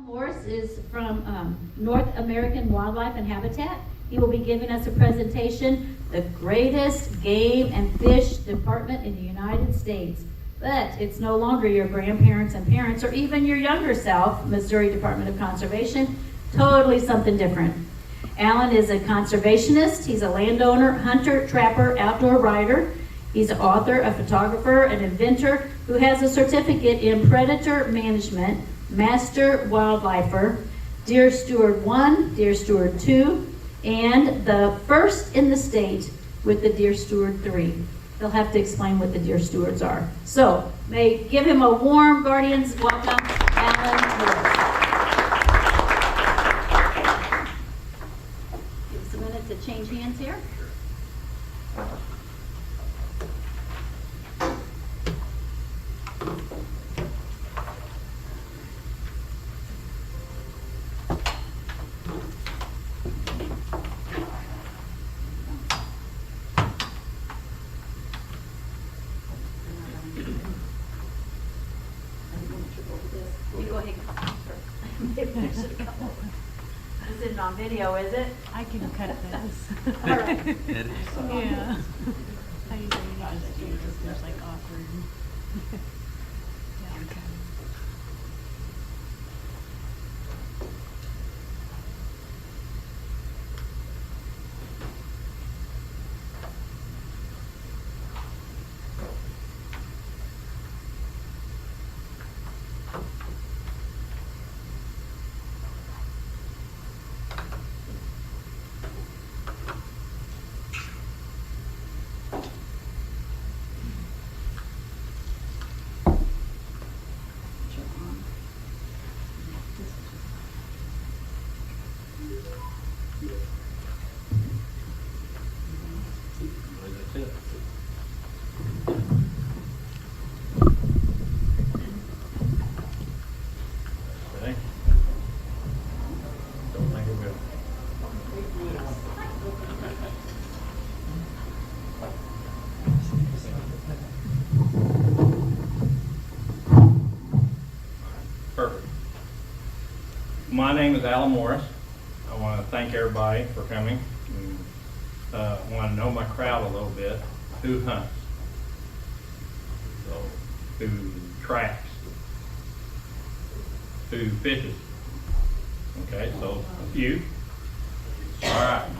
Morris is from North American Wildlife and Habitat. He will be giving us a presentation, the greatest game and fish department in the United States. But it's no longer your grandparents and parents or even your younger self, Missouri Department of Conservation. Totally something different. Alan is a conservationist. He's a landowner, hunter, trapper, outdoor writer. He's an author, a photographer, an inventor who has a certificate in predator management, master wildlifer, Deer Steward 1, Deer Steward 2, and the first in the state with the Deer Steward 3. They'll have to explain what the Deer Stewards are. So, may give him a warm Guardians welcome, Alan Morris. Give us a minute to change hands here. You go ahead. This isn't on video, is it? I can cut this. All right. Yeah. I usually just do it because there's like awkward. Yeah, okay. Okay. Don't think it will. Perfect. My name is Alan Morris. I want to thank everybody for coming. I want to know my crowd a little bit. Who hunts? So, who tracks? Who fishes? Okay, so a few. All right.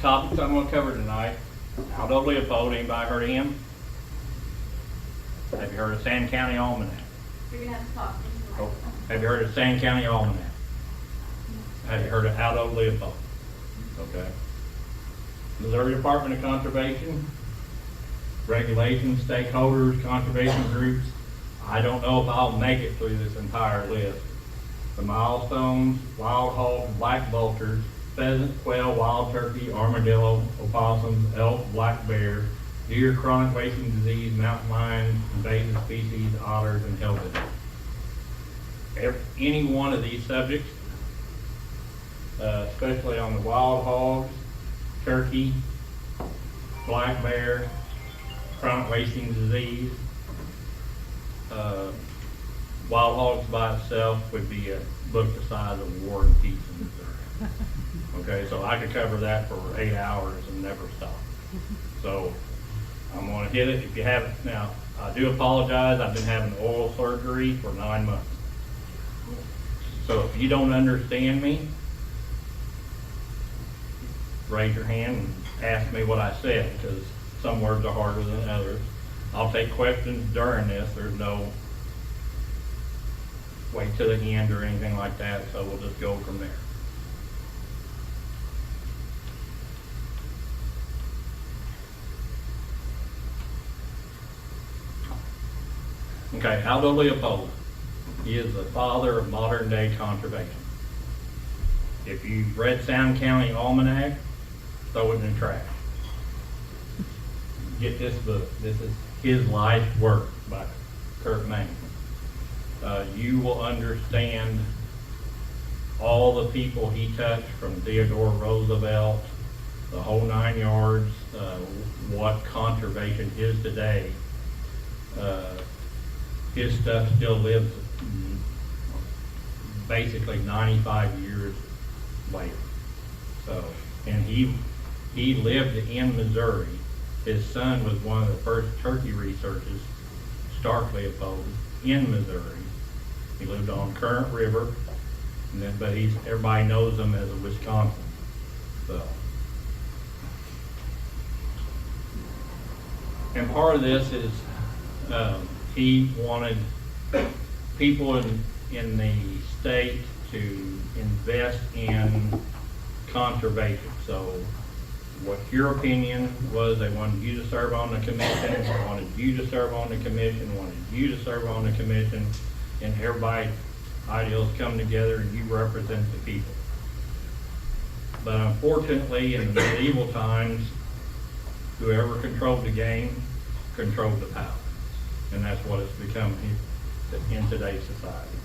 Topics I'm going to cover tonight. Aldo Leopold, anybody heard of him? Have you heard of Sand County Almanac? You're going to have to talk. Oh, have you heard of Sand County Almanac? Have you heard of Aldo Leopold? Okay. Missouri Department of Conservation, regulations, stakeholders, conservation groups. I don't know if I'll make it through this entire list. The milestones, wild hogs, black vultures, pheasant, quail, wild turkey, armadillo, opossums, elk, black bear, deer, chronic wasting disease, mountain lions, invasive species, otters, and hellbent. Any one of these subjects, especially on the wild hogs, turkey, black bear, chronic wasting disease, wild hogs by itself would be a book the size of War and Peace in Missouri. Okay, so I could cover that for 8 hours and never stop. So I'm going to hit it. If you haven't, now I do apologize. I've been having oral surgery for 9 months. So if you don't understand me, raise your hand and ask me what I said, because some words are harder than others. I'll take questions during this. There's no wait till the end or anything like that, so we'll just go from there. Okay, Aldo Leopold. He is the father of modern day conservation. If you've read Sound County Almanac, throw it in the trash. Get this book. This is his life's work by Kurt Main. You will understand all the people he touched, from Theodore Roosevelt, the whole 9 yards, what conservation is today. his stuff still lives basically 95 years later. So, and he lived in Missouri. His son was one of the first turkey researchers, Stark Leopold, in Missouri. He lived on Current River, and then, but everybody knows him as a Wisconsin. So, and part of this is he wanted people in the state to invest in conservation. So what your opinion was, they wanted you to serve on the commission, they wanted you to serve on the commission, wanted you to serve on the commission, and everybody's ideals come together and you represent the people. But unfortunately, in the medieval times, whoever controlled the game controlled the power. And that's what it's become in today's society.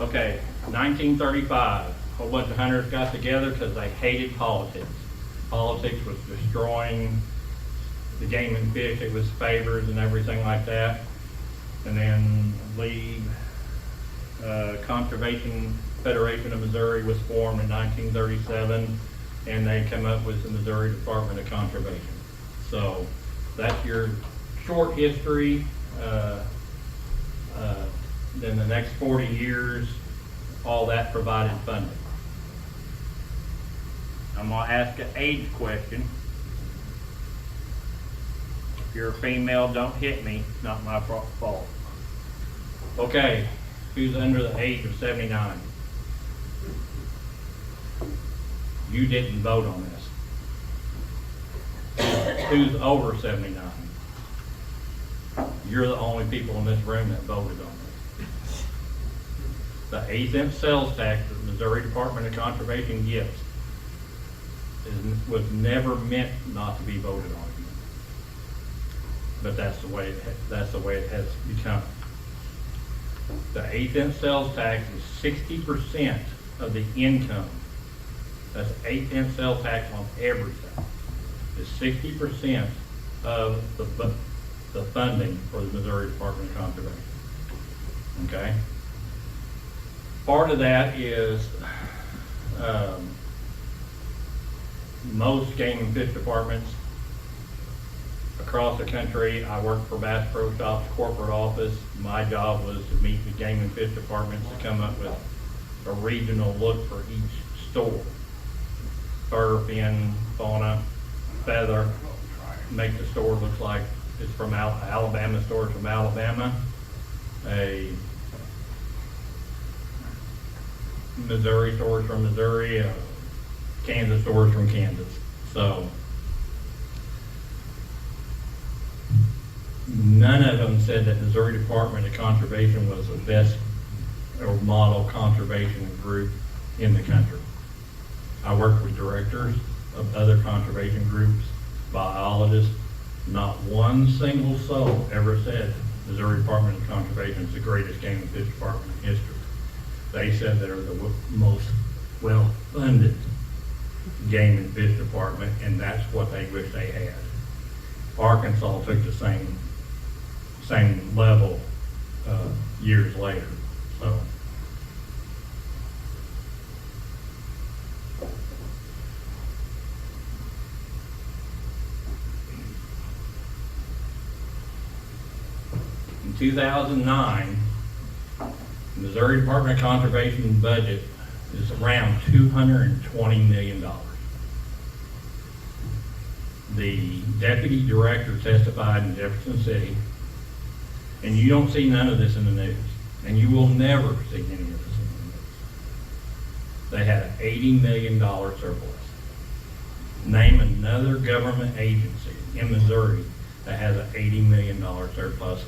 Okay, 1935, a whole bunch of hunters got together because they hated politics. Politics was destroying the game and fish. It was favors and everything like that. And then Conservation Federation of Missouri was formed in 1937, and they come up with the Missouri Department of Conservation. So that's your short history. Then the next 40 years, all that provided funding. I'm gonna ask an age question. If you're a female, don't hit me, it's not my fault. Okay, who's under the age of 79? You didn't vote on this. Who's over 79? You're the only people in this room that voted on this. The 8-cent sales tax that the Missouri Department of Conservation gives was never meant not to be voted on. But that's the way it has become. The 8-cent sales tax is 60% of the income. That's 8-cent sales tax on everything. Is 60% of the funding for the Missouri Department of Conservation. Okay? Part of that is most game and fish departments across the country. I worked for Bass Pro Shops corporate office. My job was to meet the game and fish departments to come up with a regional look for each store. Fur, fin, fauna, feather, make the store look like it's from Alabama, stores from Alabama. A Missouri stores from Missouri, Kansas stores from Kansas. So none of them said that Missouri Department of Conservation was the best or model conservation group in the country. I worked with directors of other conservation groups, biologists. Not one single soul ever said Missouri Department of Conservation is the greatest game and fish department in history. They said they're the most well-funded game and fish department, and that's what they wish they had. Arkansas took the same level years later. So. In 2009, the Missouri Department of Conservation budget is around $220 million. The deputy director testified in Jefferson City, and you don't see none of this in the news, and you will never see any of this in the news. They had an $80 million surplus. Name another government agency in Missouri that has an $80 million surplus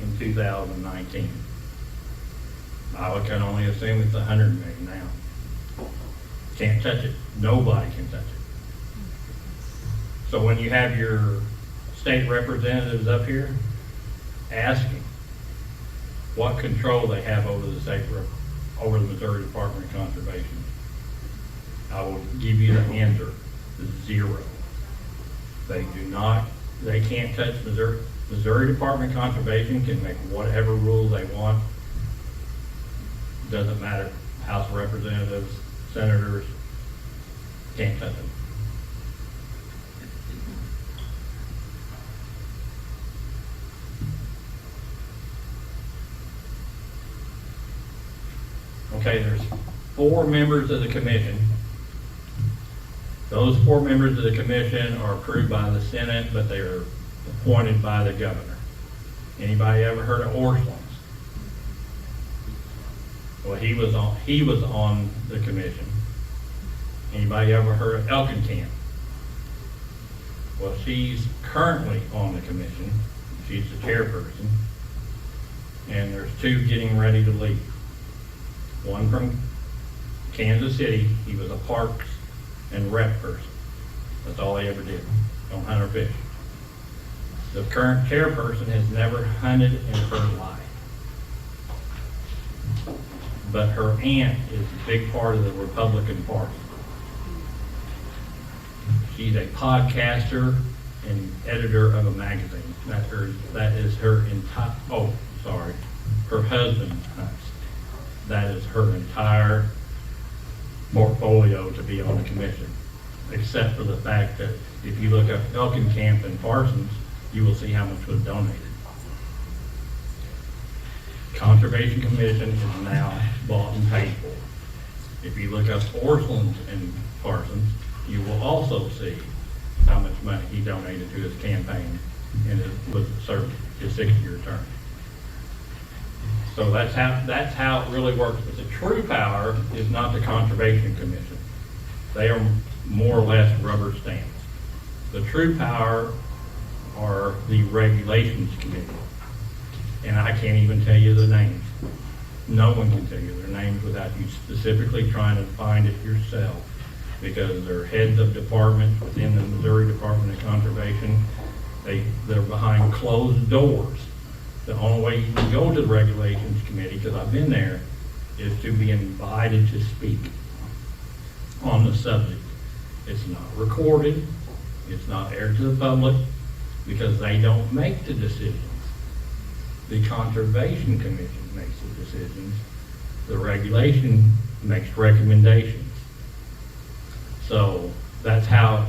in 2019. I can only assume it's $100 million now. Can't touch it. Nobody can touch it. So when you have your state representatives up here asking what control they have over the Missouri Department of Conservation, I will give you the answer. Zero. They do not, they can't touch Missouri. Missouri Department of Conservation can make whatever rules they want. Doesn't matter. House of Representatives, senators, can't touch them. Okay, there's 4 members of the commission. Those 4 members of the commission are approved by the Senate, but they are appointed by the governor. Anybody ever heard of Orslins? Well, he was on the commission. Anybody ever heard of Elkincamp? Well, she's currently on the commission. She's the chairperson. And there's 2 getting ready to leave. One from Kansas City, he was a parks and rec person. That's all he ever did, don't hunt or fish. The current chairperson has never hunted in her life. But her aunt is a big part of the Republican Party. She's a podcaster and editor of a magazine. That is her entire, her husband hunts. That is her entire portfolio to be on the commission, except for the fact that if you look up Elkincamp and Parsons, you will see how much was donated. Conservation Commission is now bought and paid for. If you look up Orslins and Parsons, you will also see how much money he donated to his campaign and it was served his 6-year term. So that's how it really works. But the true power is not the Conservation Commission. They are more or less rubber stamps. The true power are the Regulations Committee. And I can't even tell you the names. No one can tell you their names without you specifically trying to find it yourself, because they're heads of departments within the Missouri Department of Conservation. They're behind closed doors. The only way you can go to the Regulations Committee, because I've been there, is to be invited to speak on the subject. It's not recorded, it's not aired to the public, because they don't make the decisions. The Conservation Commission makes the decisions. The regulation makes recommendations. So that's how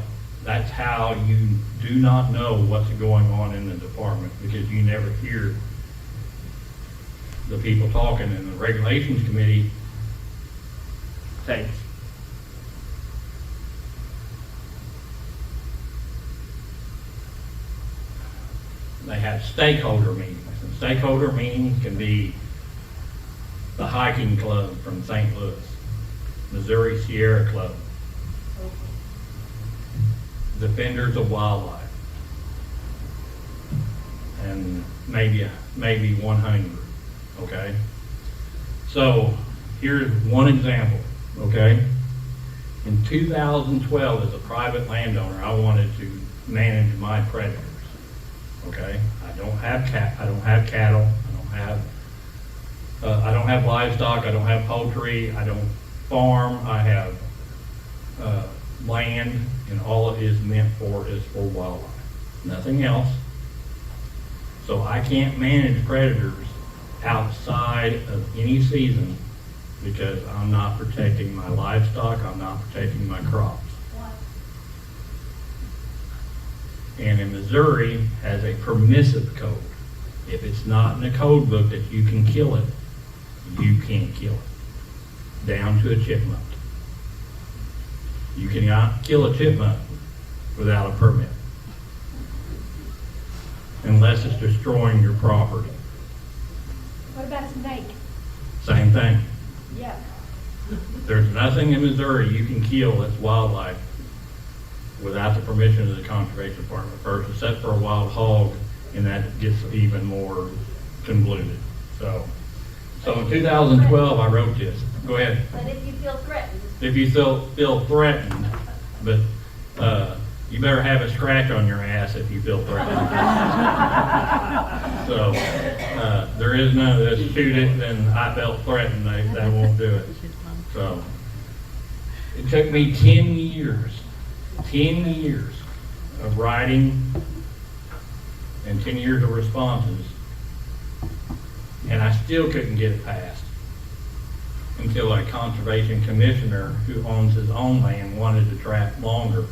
you do not know what's going on in the department, because you never hear the people talking, and the Regulations Committee takes. They have stakeholder meetings, and stakeholder meetings can be the hiking club from St. Louis, Missouri Sierra Club, Defenders of Wildlife, and maybe one hunting group, okay? So here's one example, okay? In 2012, as a private landowner, I wanted to manage my predators, okay? I don't have cattle, I don't have livestock, I don't have poultry, I don't farm, I have land, and all it is meant for is for wildlife, nothing else. So I can't manage predators outside of any season because I'm not protecting my livestock, I'm not protecting my crops. And in Missouri has a permissive code. If it's not in the code book that you can kill it, you can't kill it, down to a chipmunk. You cannot kill a chipmunk without a permit, unless it's destroying your property. What about a snake? Same thing. Yeah. There's nothing in Missouri you can kill that's wildlife without the permission of the Conservation Department first, except for a wild hog, and that gets even more convoluted. So in 2012, I wrote this. Go ahead. But if you feel threatened. If you feel threatened, but you better have a scratch on your ass if you feel threatened. So there is none of this, shoot it, then I felt threatened, that won't do it. So it took me 10 10 years of writing and 10 years of responses, and I still couldn't get it passed until a conservation commissioner who owns his own land wanted to trap longer.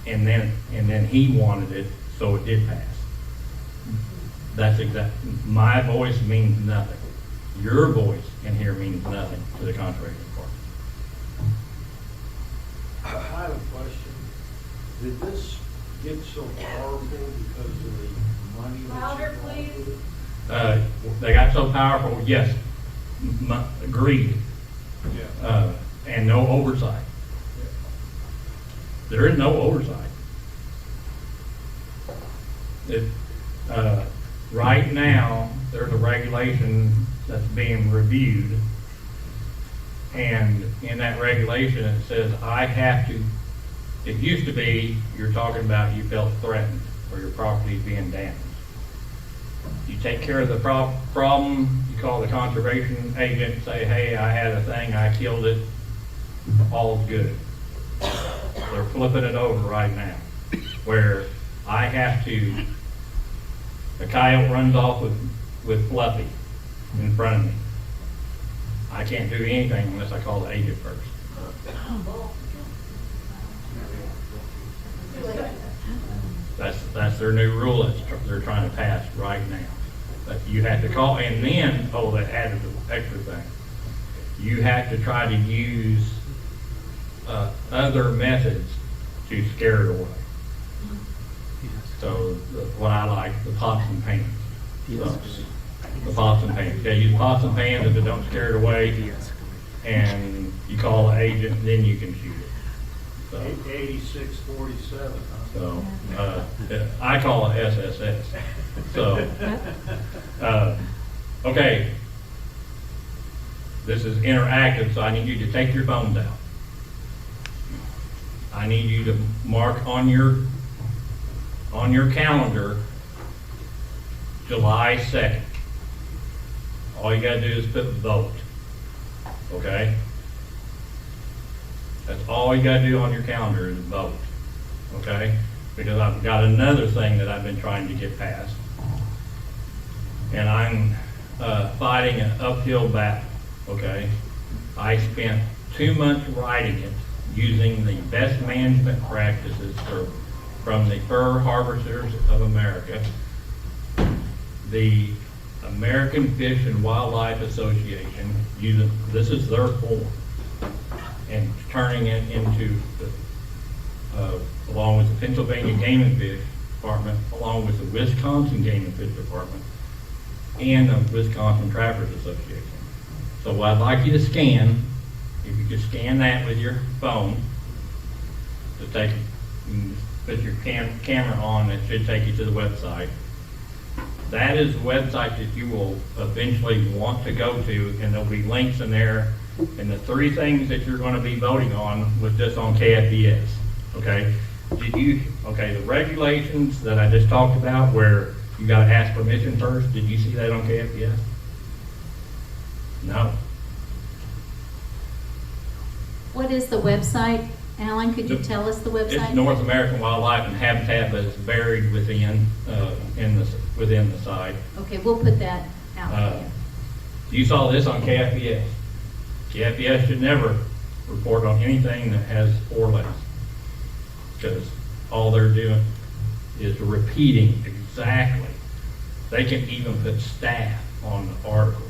And then he wanted it, so it did pass. That's my voice means nothing. Your voice in here means nothing to the conservation department. I have a question. Did this get so powerful because of the money that's Louder, involved please. with it? They got so powerful, yes, greed, Yeah. and no oversight. There is no oversight. Right now, there's a regulation that's being reviewed, and in that regulation, it says I have to, it used to be, you're talking about you felt threatened, or your property is being damaged. You take care of the problem, you call the conservation agent, say, hey, I had a thing, I killed it, all's good. They're flipping it over right now, where I have to, a coyote runs off with Fluffy in front of me. I can't do anything unless I call the agent first. That's their new rule that they're trying to pass right now. That you have to call, and then, oh, they added the extra thing. You have to try to use other methods to scare it away. So what I like, the pots and pans. So, the pots and pans. Yeah, use pots and pans if it don't scare it away. And you call the agent, then you can shoot it. So, 8647, huh? so I call it SSS. So, okay. This is interactive, so I need you to take your phones out. I need you to mark on your calendar July 2nd. All you gotta do is put vote, okay? That's all you gotta do on your calendar is vote, okay? Because I've got another thing that I've been trying to get passed. And I'm fighting an uphill battle, okay? I spent 2 months writing it using the best management practices from the Fur Harvesters of America, the American Fish and Wildlife Association, this is their form, and turning it into, along with the Pennsylvania Game and Fish Department, along with the Wisconsin Game and Fish Department, and the Wisconsin Trappers Association. So what I'd like you to scan, if you could scan that with your phone, to take, put your camera on, it should take you to the website. That is the website that you will eventually want to go to, and there'll be links in there. And the 3 things that you're going to be voting on was just on KFBS, okay? Okay, the regulations that I just talked about where you got to ask permission first, did you see that on KFBS? No. What is the website? Alan, could you tell us the website? It's North American Wildlife and Habitat, but it's buried within within the site. Okay, we'll put that out there. You saw this on KFBS. KFBS should never report on anything that has 4 legs, because all they're doing is repeating exactly. They can even put staff on the articles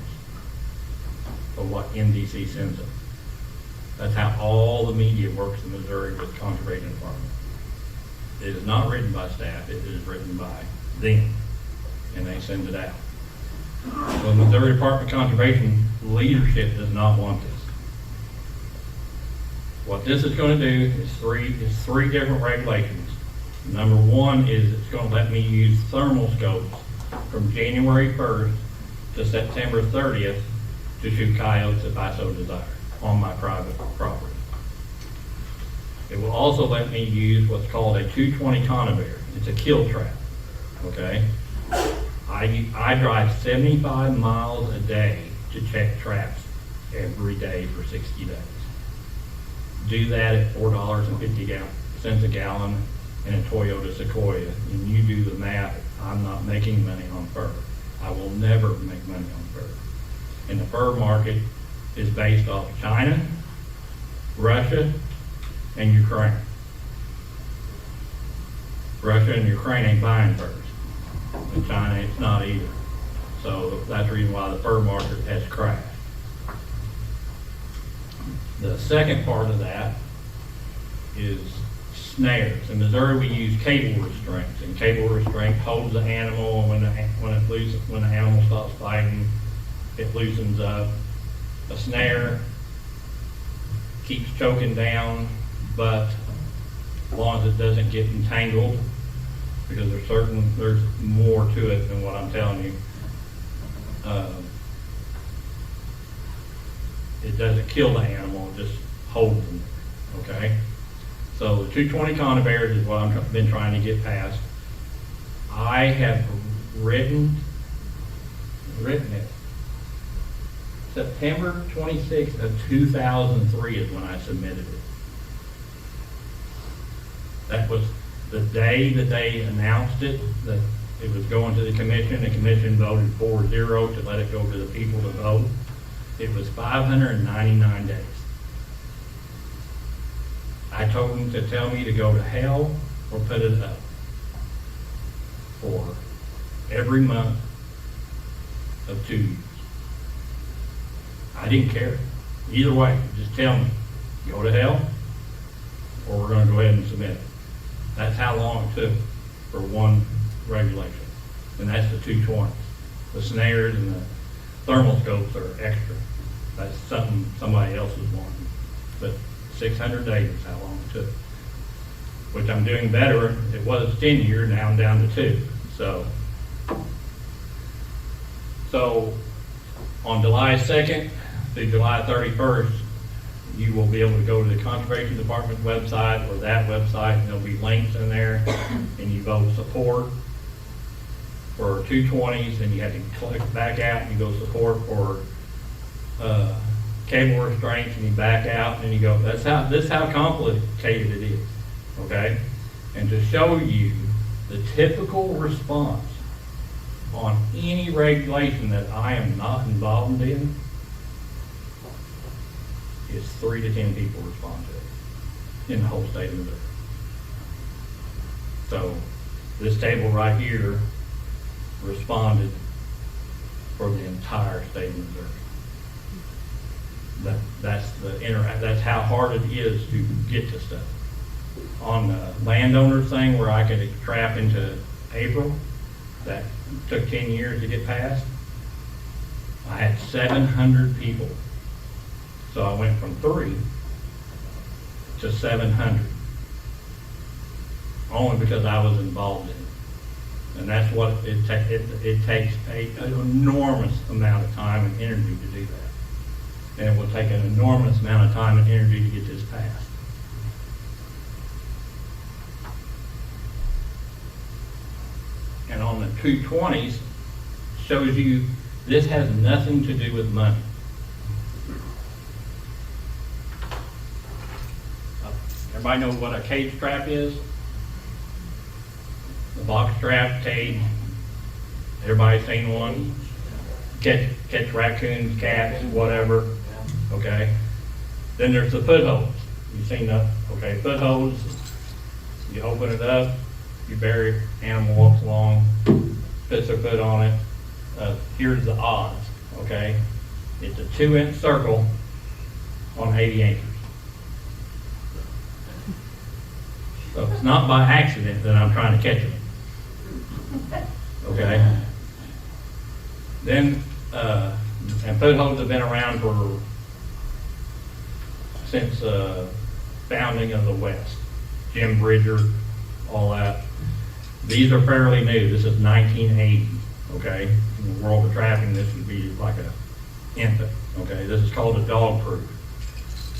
of what NDC sends them. That's how all the media works in Missouri with the Conservation Department. It is not written by staff, it is written by them, and they send it out. So the Missouri Department of Conservation leadership does not want this. What this is going to do is three different regulations. Number 1 is it's going to let me use thermal scopes from January 1st to September 30th to shoot coyotes if I so desire on my private property. It will also let me use what's called a 220 conibear. It's a kill trap, okay? I drive 75 miles a day to check traps every day for 60 days. do that at $4.50 a gallon in a Toyota Sequoia, and you do the math, I'm not making money on fur. I will never make money on fur. And the fur market is based off China, Russia, and Ukraine. Russia and Ukraine ain't buying furs. And China, it's not either. So that's the reason why the fur market has crashed. The second part of that is snares. In Missouri, we use cable restraints, and cable restraint holds the animal, and when the animal stops fighting, it loosens up. A snare keeps choking down, but as long as it doesn't get entangled, because there's more to it than what I'm telling you. It doesn't kill the animal, it just holds them, okay? So the 220 conibears is what I've been trying to get past. I have written it. September 26th of 2003 is when I submitted it. That was the day that they announced it, that it was going to the commission. The commission voted 4-0 to let it go to the people to vote. It was 599 days. I told them to tell me to go to hell or put it up for every month of 2 years. I didn't care. Either way, just tell me, go to hell or we're going to go ahead and submit it. That's how long it took for one regulation. And that's the 220s. The snares and the thermal scopes are extra. That's something somebody else is wanting. But 600 days is how long it took. Which I'm doing better. It was 10 years, now I'm down to 2. So on July 2nd through July 31st, you will be able to go to the Conservation Department website or that website, and there'll be links in there, and you vote support for 220s, and you have to click back out and you go support for cable restraints, and you back out and you go. This is how complicated it is, okay? And to show you the typical response on any regulation that I am not involved in, is 3 to 10 people respond to it in the whole state of Missouri. So this table right here responded for the entire state of Missouri. That's how hard it is to get to stuff. On the landowners thing where I could trap into April, that took 10 years to get passed, I had 700 people. So I went from 3 to 700, only because I was involved in it. And that's what it takes an enormous amount of time and energy to do that. And it will take an enormous amount of time and energy to get this passed. And on the 220s, shows you this has nothing to do with money. Everybody know what a cage trap is? The box trap, cage. Everybody seen one? Catch raccoons, cats, whatever. Okay. Then there's the footholds. You've seen that? Okay, footholds. You open it up. You bury it. Animal walks along, puts their foot on it. Here's the odds. Okay. It's a 2-inch circle on 80 acres. So it's not by accident that I'm trying to catch them. Okay? Then, and footholds have been around since founding of the West. Jim Bridger, all that. These are fairly new. This is 1980, okay? In the world of trapping, this would be like an infant, okay? This is called a dog proof.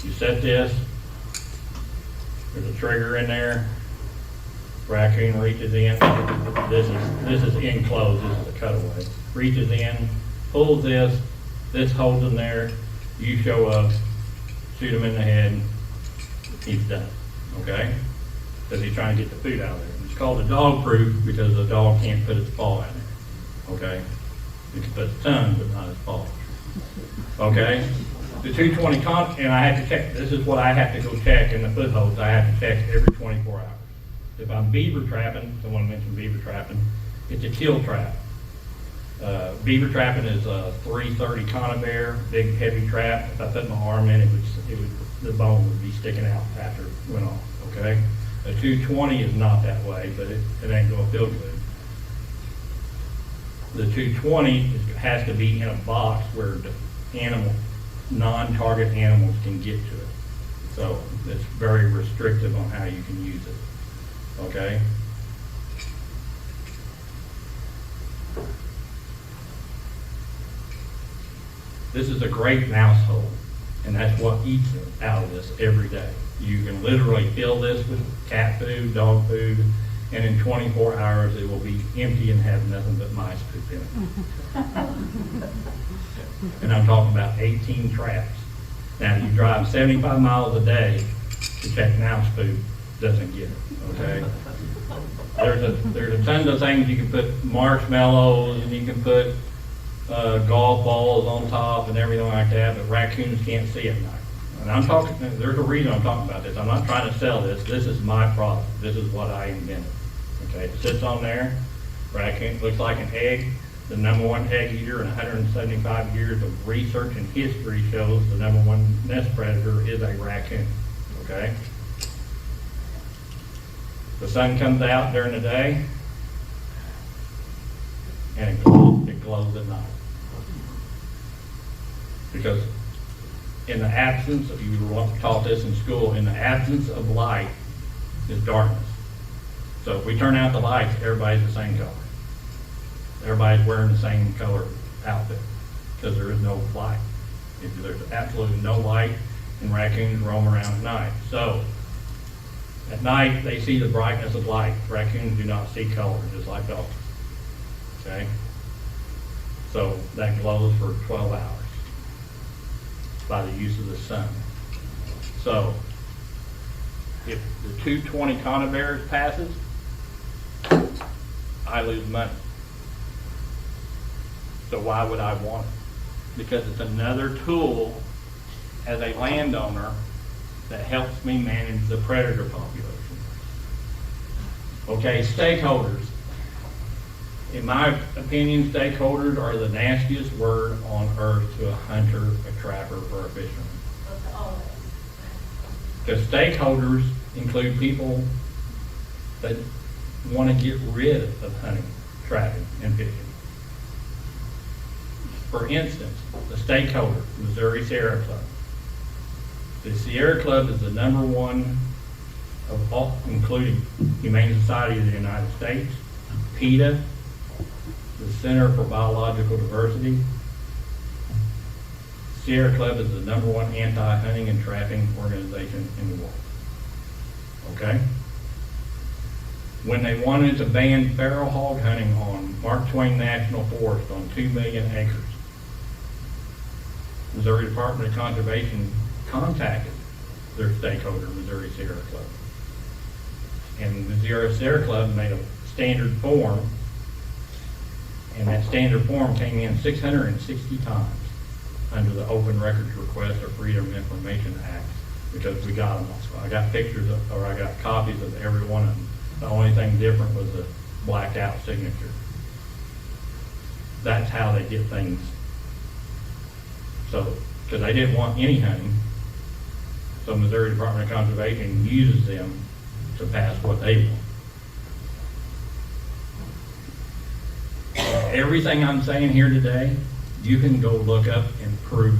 You set this, there's a trigger in there. Raccoon reaches in. This is enclosed. This is a cutaway. Reaches in, pulls this holds them there. You show up, shoot them in the head, he's done, okay? Because he's trying to get the food out of there. It's called a dog proof because the dog can't put its paw in there, okay? You can put its tongue, but not its paw, okay? The 220 and I have to check, this is what I have to go check in the footholds, I have to check every 24 hours. If I'm beaver trapping, someone mentioned beaver trapping, it's a kill trap. Beaver trapping is a 330 conibear, big heavy trap. If I put my arm in it, the bone would be sticking out after it went off, okay? A 220 is not that way, but it ain't gonna feel good. The 220 has to be in a box where the non-target animals can get to it. So it's very restrictive on how you can use it, okay? This is a great mouse hole, and that's what eats out of this every day. You can literally fill this with cat food, dog food, and in 24 hours it will be empty and have nothing but mice poop in it. And I'm talking about 18 traps. Now, you drive 75 miles a day to check mouse poop, doesn't get it, okay? There's a ton of things you can put marshmallows, and you can put golf balls on top and everything like that, but raccoons can't see at night. And I'm talking, there's a reason I'm talking about this. I'm not trying to sell this. This is my product. This is what I invented. Okay, it sits on there. Raccoon looks like an egg. The #1 egg eater in 175 years of research and history shows the #1 nest predator is a raccoon. Okay? The sun comes out during the day and it glows at night. Because in the absence of, you were taught this in school, in the absence of light is darkness. So if we turn out the lights, everybody's the same color. Everybody's wearing the same color outfit because there is no light. There's absolutely no light, and raccoons roam around at night. So at night, they see the brightness of light. Raccoons do not see color, just like dogs. Okay? So that glows for 12 hours by the use of the sun. So if the 220 conibears passes, I lose money. So why would I want it? Because it's another tool as a landowner that helps me manage the predator population. Okay, stakeholders. In my opinion, stakeholders are the nastiest word on earth to a hunter, a trapper, or a fisherman. Because stakeholders include people that want to get rid of hunting, trapping, and fishing. For instance, the stakeholder, Missouri Sierra Club. The Sierra Club is the #1 of all, including Humane Society of the United States, PETA, the Center for Biological Diversity. Sierra Club is the #1 anti-hunting and trapping organization in the world. Okay? When they wanted to ban feral hog hunting on Mark Twain National Forest on 2 million acres, Missouri Department of Conservation contacted their stakeholder, Missouri Sierra Club. And the Missouri Sierra Club made a standard form, and that standard form came in 660 times under the Open Records Request or Freedom of Information Act, because we got them. So I got pictures of, or I got copies of every one of them. The only thing different was the blacked out signature. That's how they get things. So, because they didn't want any hunting, so Missouri Department of Conservation uses them to pass what they want. Everything I'm saying here today, you can go look up and prove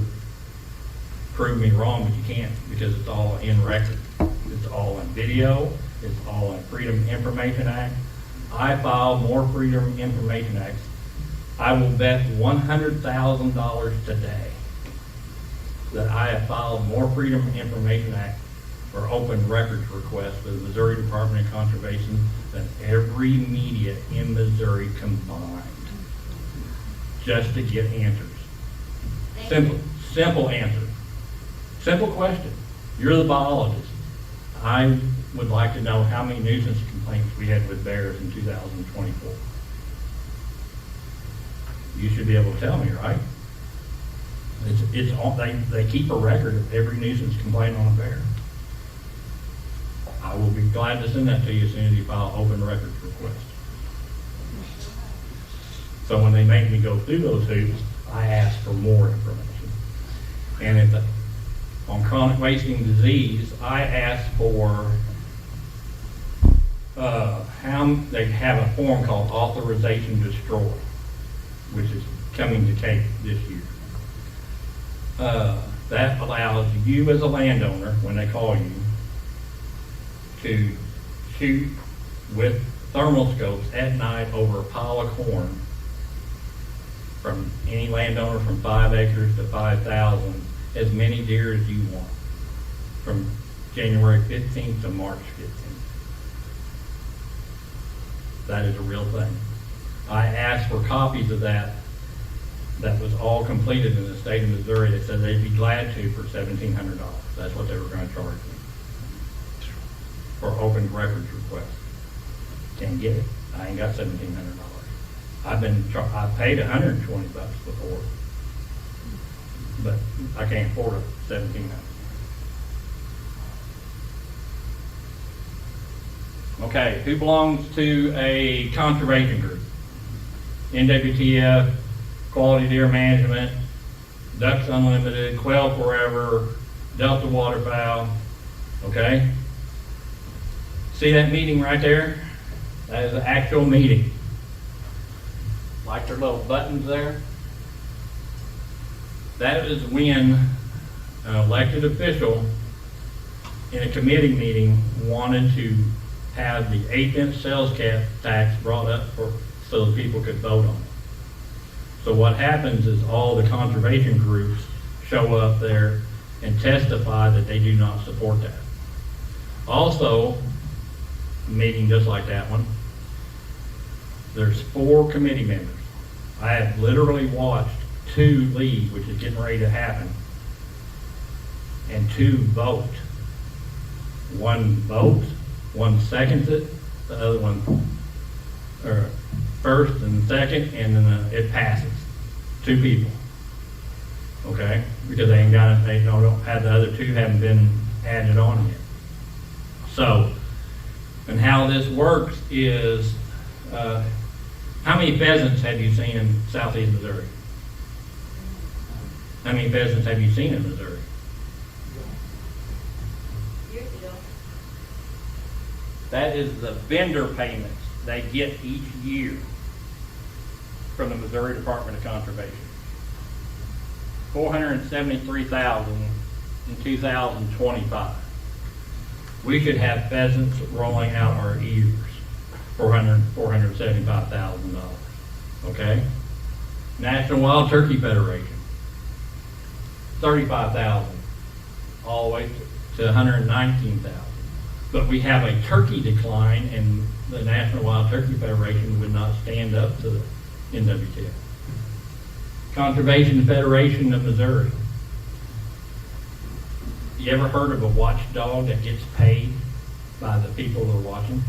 me wrong, but you can't, because it's all in record. It's all in video. It's all in Freedom of Information Act. I filed more Freedom of Information Acts. I will bet $100,000 today that I have filed more Freedom of Information Act or open records requests with the Missouri Department of Conservation than every media in Missouri combined, just to get answers. Simple answer. Simple question. You're the biologist. I would like to know how many nuisance complaints we had with bears in 2024. You should be able to tell me, right? It's all, they keep a record of every nuisance complaint on a bear. I will be glad to send that to you as soon as you file open records request. So when they make me go through those hoops, I ask for more information. And on chronic wasting disease, I ask for, how they have a form called authorization to destroy, which is coming to Cape this year. That allows you as a landowner, when they call you, to shoot with thermal scopes at night over a pile of corn from any landowner from 5 acres to 5,000, as many deer as you want, from January 15th to March 15th. That is a real thing. I asked for copies of that. That was all completed in the state of Missouri. They said they'd be glad to for $1,700. That's what they were going to charge me for open records request. Can't get it. I ain't got $1,700. I paid $120 before, but I can't afford it. $1,700. Okay, who belongs to a conservation group? NWTF, Quality Deer Management, Ducks Unlimited, Quail Forever, Delta Waterfowl, okay? See that meeting right there? That is an actual meeting. Like their little buttons there? That is when an elected official in a committee meeting wanted to have the 1/8 sales tax brought up so that people could vote on it. So what happens is all the conservation groups show up there and testify that they do not support that. Also, a meeting just like that one, there's 4 committee members. I have literally watched 2 leave, which is getting ready to happen, and 2 vote. One votes, one seconds it, the other one first and second, and then it passes. 2 people. Okay? Because they ain't got it, they don't have, the other 2 haven't been added on yet. So, and how this works is, how many pheasants have you seen in southeast Missouri? How many pheasants have you seen in Missouri? Years ago. That is the vendor payments they get each year from the Missouri Department of Conservation. $473,000 in 2025. We should have pheasants rolling out our ears, $475,000. Okay? National Wild Turkey Federation, $35,000, all the way to $119,000. But we have a turkey decline, and the National Wild Turkey Federation would not stand up to the NWTF. Conservation Federation of Missouri. You ever heard of a watchdog that gets paid by the people that are watching?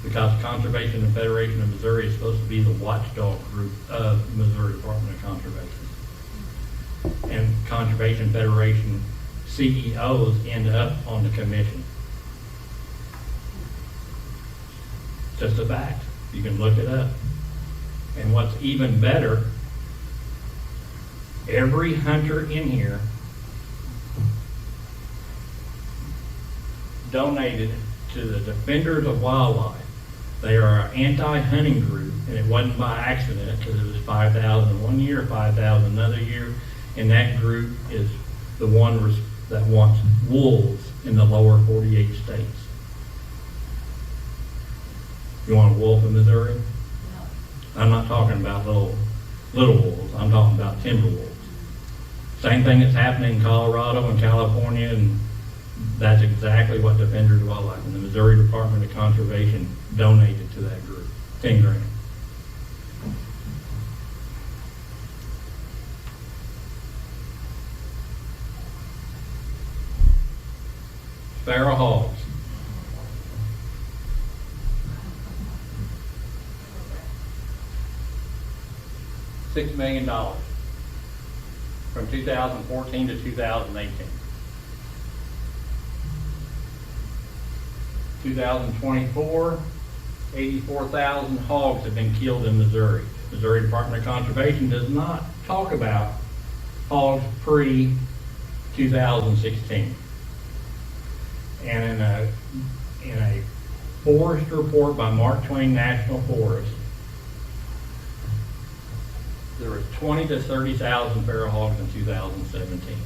Because Conservation and Federation of Missouri is supposed to be the watchdog group of Missouri Department of Conservation. And Conservation Federation CEOs end up on the commission. Just a fact. You can look it up. And what's even better, every hunter in here donated to the Defenders of Wildlife. They are an anti-hunting group, and it wasn't by accident, because it was 5,000 one year, 5,000 another year, and that group is the one that wants wolves in the lower 48 states. You want a wolf in Missouri? No. I'm not talking about little wolves. I'm talking about timber wolves. Same thing that's happening in Colorado and California, and that's exactly what Defenders of Wildlife and the Missouri Department of Conservation donated to that group, 10 grand. Sparrow $6 million from 2014 to 2018. 2024, 84,000 hogs have been killed in Missouri. Missouri Department of Conservation does not talk about hogs pre-2016. And in a forest report by Mark Twain National Forest, there was 20 to 30,000 feral hogs in 2017.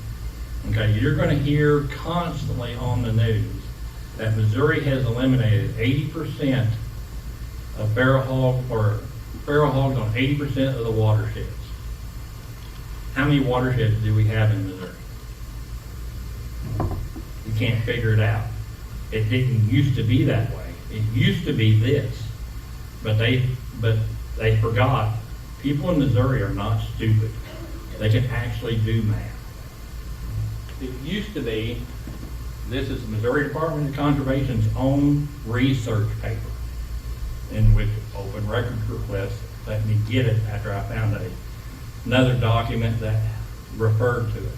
Okay, you're going to hear constantly on the news that Missouri has eliminated 80% of feral hogs on 80% of the watersheds. How many watersheds do we have in Missouri? You can't figure it out. It didn't used to be that way. It used to be this, but they forgot. People in Missouri are not stupid. They can actually do math. It used to be, this is the Missouri Department of Conservation's own research paper, in which open records request let me get it after I found another document that referred to it.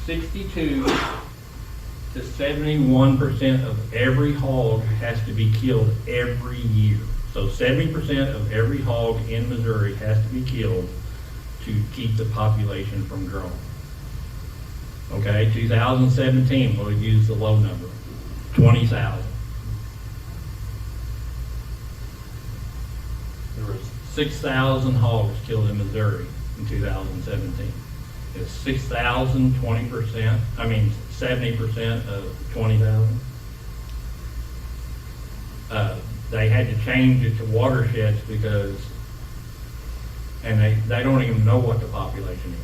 62 to 71% of every hog has to be killed every year. So 70% of every hog in Missouri has to be killed to keep the population from growing. Okay, 2017, we'll use the low number, 20,000. There was 6,000 hogs killed in Missouri in 2017. It's 6,000, 70% of 20,000. They had to change it to watersheds because, and they don't even know what the population is.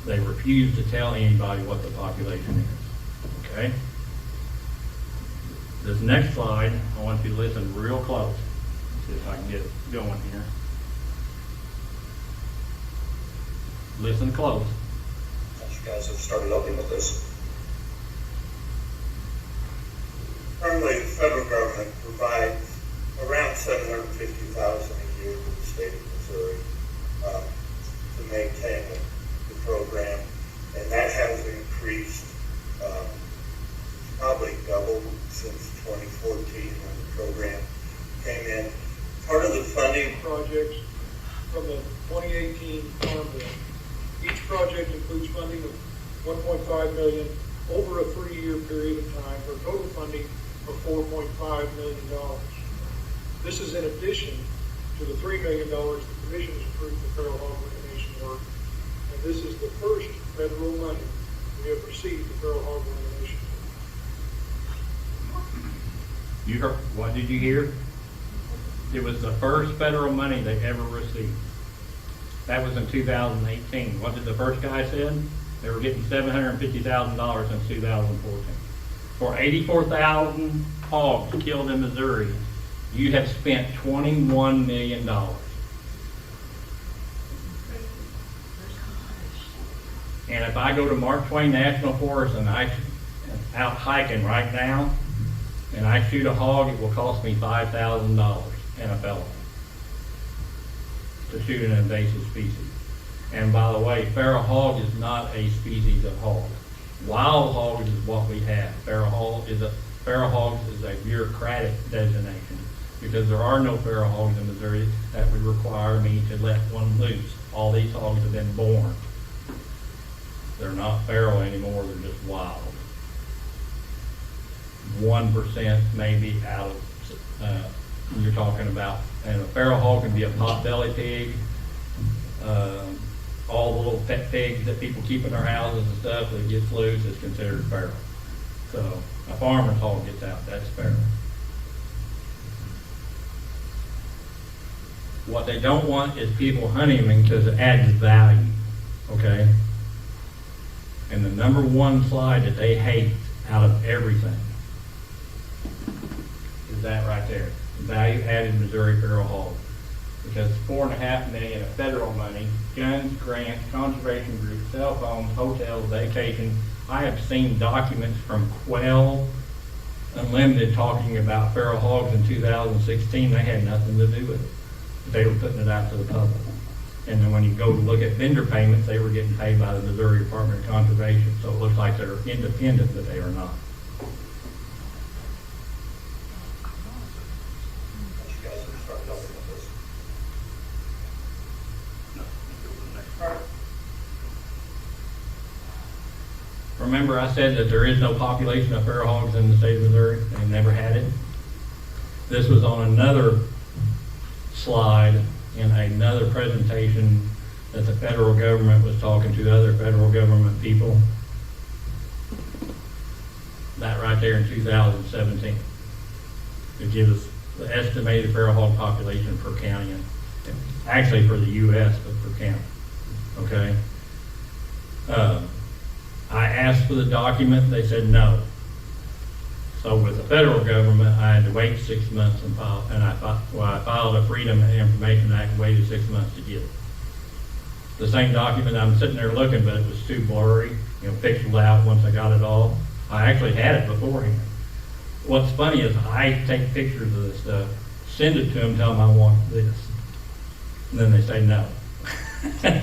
They refuse to tell anybody what the population is, okay? This next slide, I want you to listen real close. See if I can get it going here. Listen close. You guys have started looking at this. Currently, the federal government provides around $750,000 a year to the state of Missouri to maintain the program, and that has increased probably doubled since 2014 when the program came in. Part of the funding Projects from the 2018 Farm Bill. Each project includes funding of $1.5 million over a 3-year period of time for total funding of $4.5 million. This is in addition to the $3 million the Commission has approved for feral hog elimination work, and this is the first federal money we have received for feral hog elimination. You heard, what did you hear? It was the first federal money they ever received. That was in 2018. What did the first guy said? They were getting $750,000 since 2014. For 84,000 hogs killed in Missouri, you have spent $21 million. And if I go to Mark Twain National Forest and I'm out hiking right now, and I shoot a hog, it will cost me $5,000 and a felony to shoot an invasive species. And by the way, feral hog is not a species of hog. Wild hogs is what we have. Feral hogs is a bureaucratic designation because there are no feral hogs in Missouri that would require me to let one loose. All these hogs have been born. They're not feral anymore, they're just wild. 1% maybe out of, you're talking about, and a feral hog can be a pot-belly pig, all the little pet pigs that people keep in their houses and stuff that gets loose is considered feral. So a farmer's hog gets out, that's feral. What they don't want is people hunting them because it adds value, okay? And the number one slide that they hate out of everything is that right there. Value added Missouri feral hog. Because $4.5 million of federal money, guns, grants, conservation groups, cell phones, hotels, vacation. I have seen documents from Quail Unlimited talking about feral hogs in 2016. They had nothing to do with it. They were putting it out to the public. And then when you go to look at vendor payments, they were getting paid by the Missouri Department of Conservation. So it looks like they're independent, but they are not. You guys can start helping with this. All right. Remember I said that there is no population of feral hogs in the state of Missouri? They never had it. This was on another slide in another presentation that the federal government was talking to other federal government people. That right there in 2017. It gives us the estimated feral hog population per county, and actually for the U.S., but per county. Okay? I asked for the document, they said no. So with the federal government, I had to wait 6 months and file, and I filed a Freedom of Information Act and waited 6 months to get it. The same document, I'm sitting there looking, but it was too blurry, pixeled out once I got it all. I actually had it beforehand. What's funny is I take pictures of this stuff, send it to them, tell them I want this. And then they say no.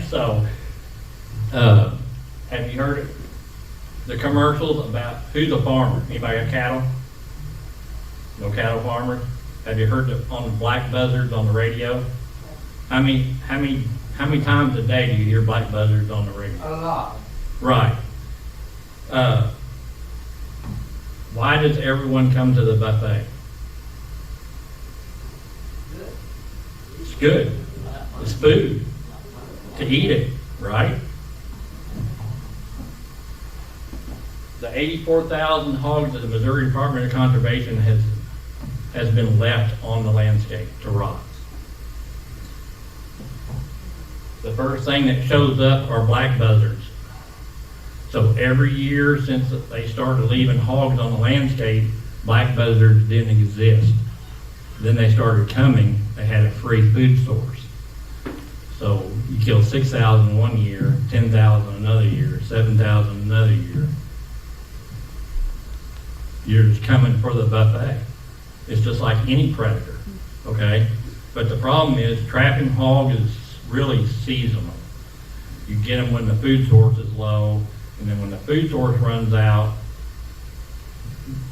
So, have you heard the commercials about who's a farmer? Anybody got cattle? No cattle farmers? Have you heard on the black buzzards on the radio? How many times a day do you hear black buzzards on the radio? A lot. Right. Why does everyone come to the buffet? It's good. It's food. To eat it, right? The 84,000 hogs that the Missouri Department of Conservation has been left on the landscape to rot. The first thing that shows up are black buzzards. So every year since they started leaving hogs on the landscape, black buzzards didn't exist. Then they started coming, they had a free food source. So you kill 6,000 one year, 10,000 another year, 7,000 another year. You're just coming for the buffet. It's just like any predator, okay? But the problem is trapping hog is really seasonal. You get them when the food source is low, and then when the food source runs out,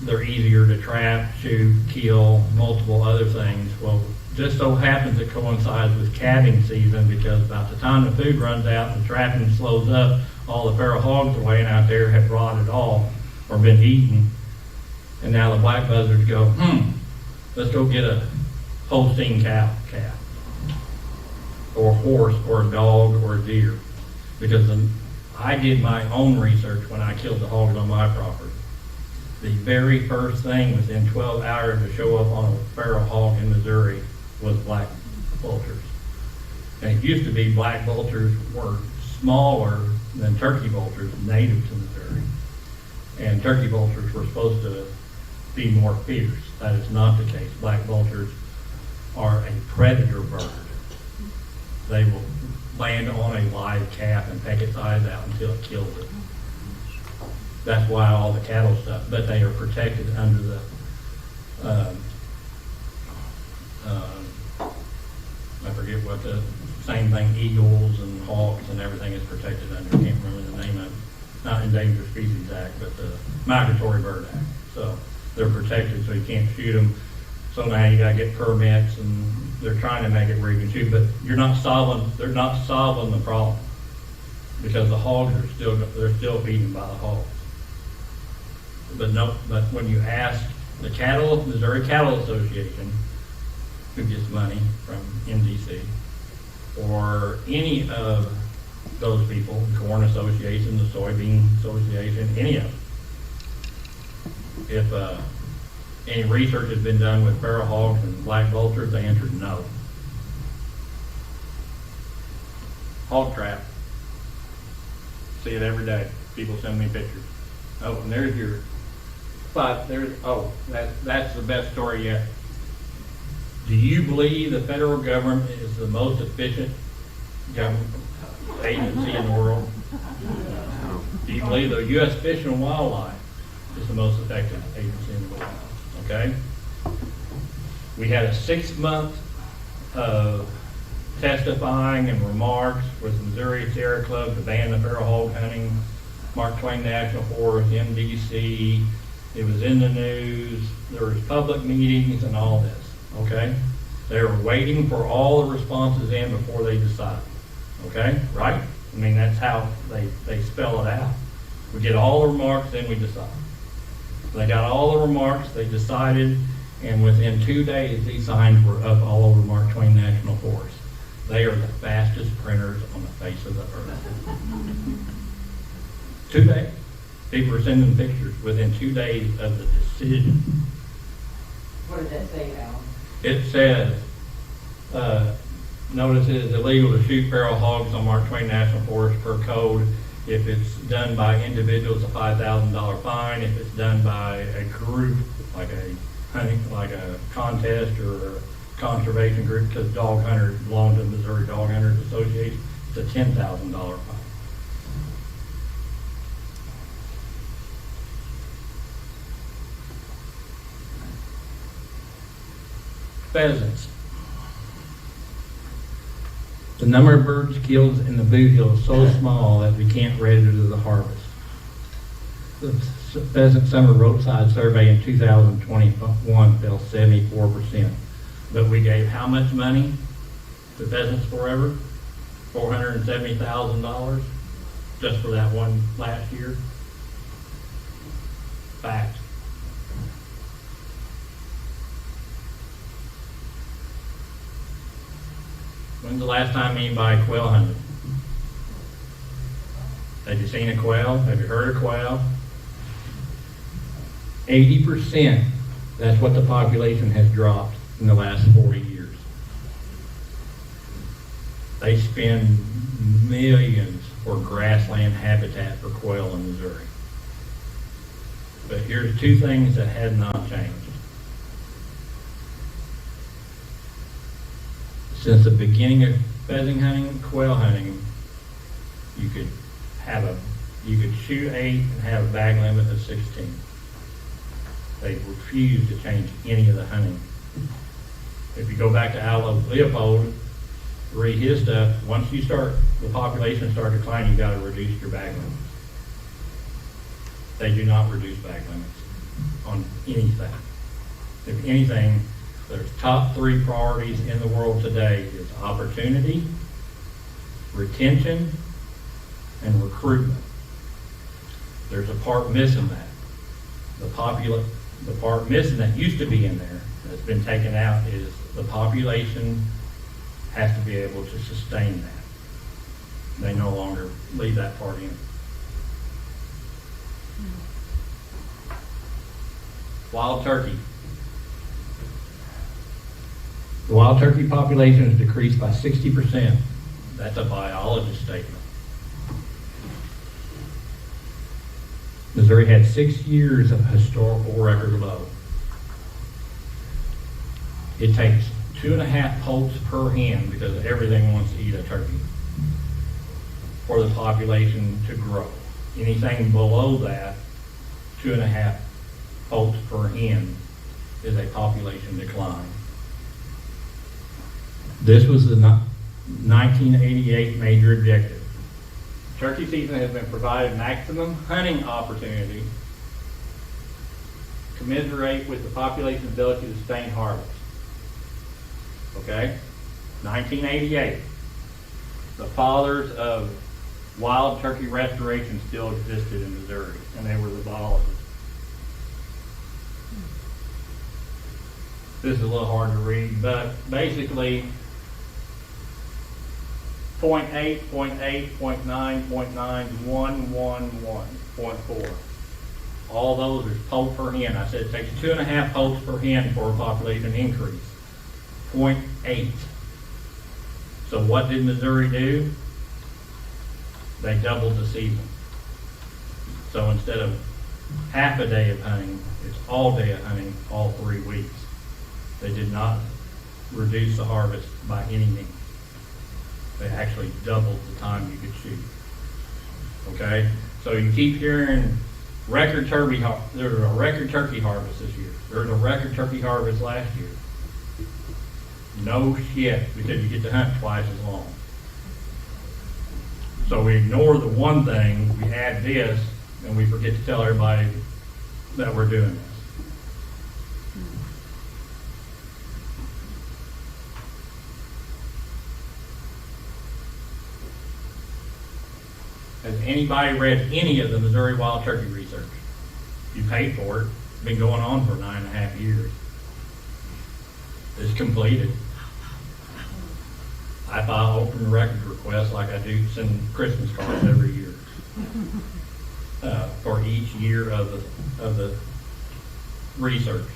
they're easier to trap, shoot, kill, multiple other things. Well, just so happens it coincides with calving season, because about the time the food runs out and the trapping slows up, all the feral hogs are laying out there have rotted off or been eaten. And now the black buzzards go, let's go get a Holstein calf, or a horse, or a dog, or a deer. Because I did my own research when I killed the hogs on my property. The very first thing within 12 hours to show up on a feral hog in Missouri was black vultures. And it used to be black vultures were smaller than turkey vultures native to Missouri. And turkey vultures were supposed to be more fierce. That is not the case. Black vultures are a predator bird. They will land on a live calf and peck its eyes out until it kills it. That's why all the cattle stuff, but they are protected under the, I forget what the same thing, eagles and hawks and everything is protected under, I can't remember the name of it. Not Endangered Species Act, but the Migratory Bird Act. So they're protected, so you can't shoot them. So now you gotta get permits, and they're trying to make it where you can shoot, but they're not solving the problem. Because the hogs are they're still feeding by the hogs. But when you ask the Missouri Cattle Association, who gets money from MDC, or any of those people, the Corn Association, the Soybean Association, any of them, if any research has been done with feral hogs and black vultures, they answered no. Hog trap. See it every day. People send me pictures. Oh, and there's your spot. That's the best story yet. Do you believe the federal government is the most efficient government agency in the world? Do you believe the U.S. Fish and Wildlife is the most effective agency in the world? Okay? We had a 6-month testifying and remarks with the Missouri Sierra Club to ban the feral hog hunting, Mark Twain National Forest, MDC. It was in the news. There was public meetings and all this, okay? They were waiting for all the responses in before they decided, okay? Right? I mean, that's how they spell it out. We get all the remarks, then we decide. They got all the remarks, they decided, and within 2 days, these signs were up all over Mark Twain National Forest. They are the fastest printers on the face of the earth. 2 days. People are sending pictures within 2 days of the decision. What did that say, Al? It says, notice it is illegal to shoot feral hogs on Mark Twain National Forest per code. If it's done by individuals, a $5,000 fine. If it's done by a group, like a contest or a conservation group, because dog hunters belong to the Missouri Dog Hunters Association, it's a $10,000 fine. Pheasants. The number of birds killed in the boot hill is so small that we can't register the harvest. The pheasant summer roadside survey in 2021 fell 74%. But we gave how much money to Pheasants Forever? $470,000 just for that one last year. Fact. When's the last time anybody quail hunted? Have you seen a quail? Have you heard a quail? 80%, that's what the population has dropped in the last 40 years. They spend millions for grassland habitat for quail in Missouri. But here's two things that have not changed. Since the beginning of pheasant hunting, quail hunting, you could shoot 8 and have a bag limit of 16. They refused to change any of the hunting. If you go back to Al Leopold, read his stuff, once the population starts declining, you got to reduce your bag limits. They do not reduce bag limits on anything. If anything, there's top 3 priorities in the world today is opportunity, retention, and recruitment. There's a part missing that. The part missing that used to be in there, that's been taken out, is the population has to be able to sustain that. They no longer leave that part in. Wild turkey. The wild turkey population has decreased by 60%. That's a biologist statement. Missouri had 6 years of historical record low. It takes 2.5 poults per hen, because everything wants to eat a turkey, for the population to grow. Anything below that, 2.5 poults per hen, is a population decline. This was the 1988 major objective. Turkey season has been provided maximum hunting opportunity commensurate with the population's ability to sustain harvest. Okay? 1988. The fathers of wild turkey restoration still existed in Missouri, and they were the biologists. This is a little hard to read, but basically 0.8, 0.8, 0.9, 0.9, 1.4. All those are poult per hen. I said it takes 2.5 poults per hen for a population increase. 0.8. So what did Missouri do? They doubled the season. So instead of half a day of hunting, it's all day of hunting, all 3 weeks. They did not reduce the harvest by any means. They actually doubled the time you could shoot. Okay? So you keep hearing record turkey, there's a record turkey harvest this year. There's a record turkey harvest last year. No shit, because you get to hunt twice as long. So we ignore the one thing, we add this, and we forget to tell everybody that we're doing this. Has anybody read any of the Missouri Wild Turkey research? You paid for it. It's been going on for 9.5 years. It's completed. I file open records requests like I do send Christmas cards every year. For each year of the research.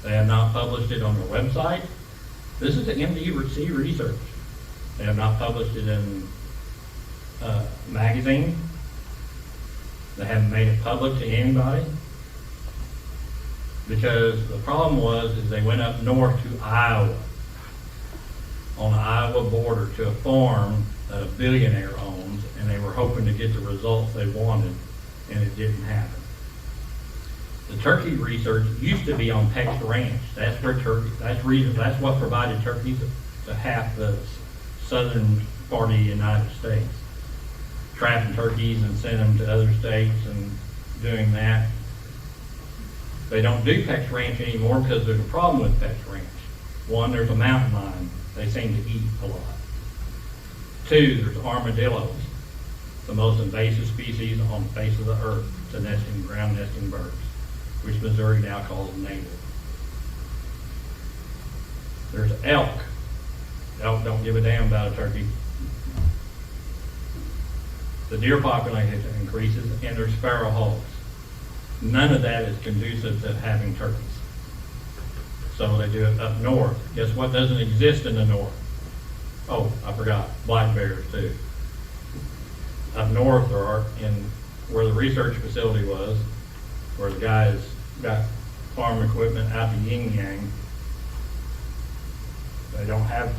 They have not published it on their website. This is the MDC research. They have not published it in magazine. They haven't made it public to anybody. Because the problem is they went up north to Iowa, on the Iowa border, to a farm that a billionaire owns, and they were hoping to get the results they wanted, and it didn't happen. The turkey research used to be on Peck's Ranch. That's where that's what provided turkeys to half the southern part of the United States. Trapping turkeys and sending them to other states and doing that. They don't do Peck's Ranch anymore because there's a problem with Peck's Ranch. One, there's a mountain lion. They seem to eat a lot. Two, there's armadillos, the most invasive species on the face of the earth to ground nesting birds, which Missouri now calls native. There's elk. Elk don't give a damn about a turkey. The deer population increases, and there's sparrow hawks. None of that is conducive to having turkeys. So they do it up north. Guess what doesn't exist in the north? Oh, I forgot, black bears too. Up north there are, in where the research facility was, where the guys got farm equipment out to Yin Yang, they don't have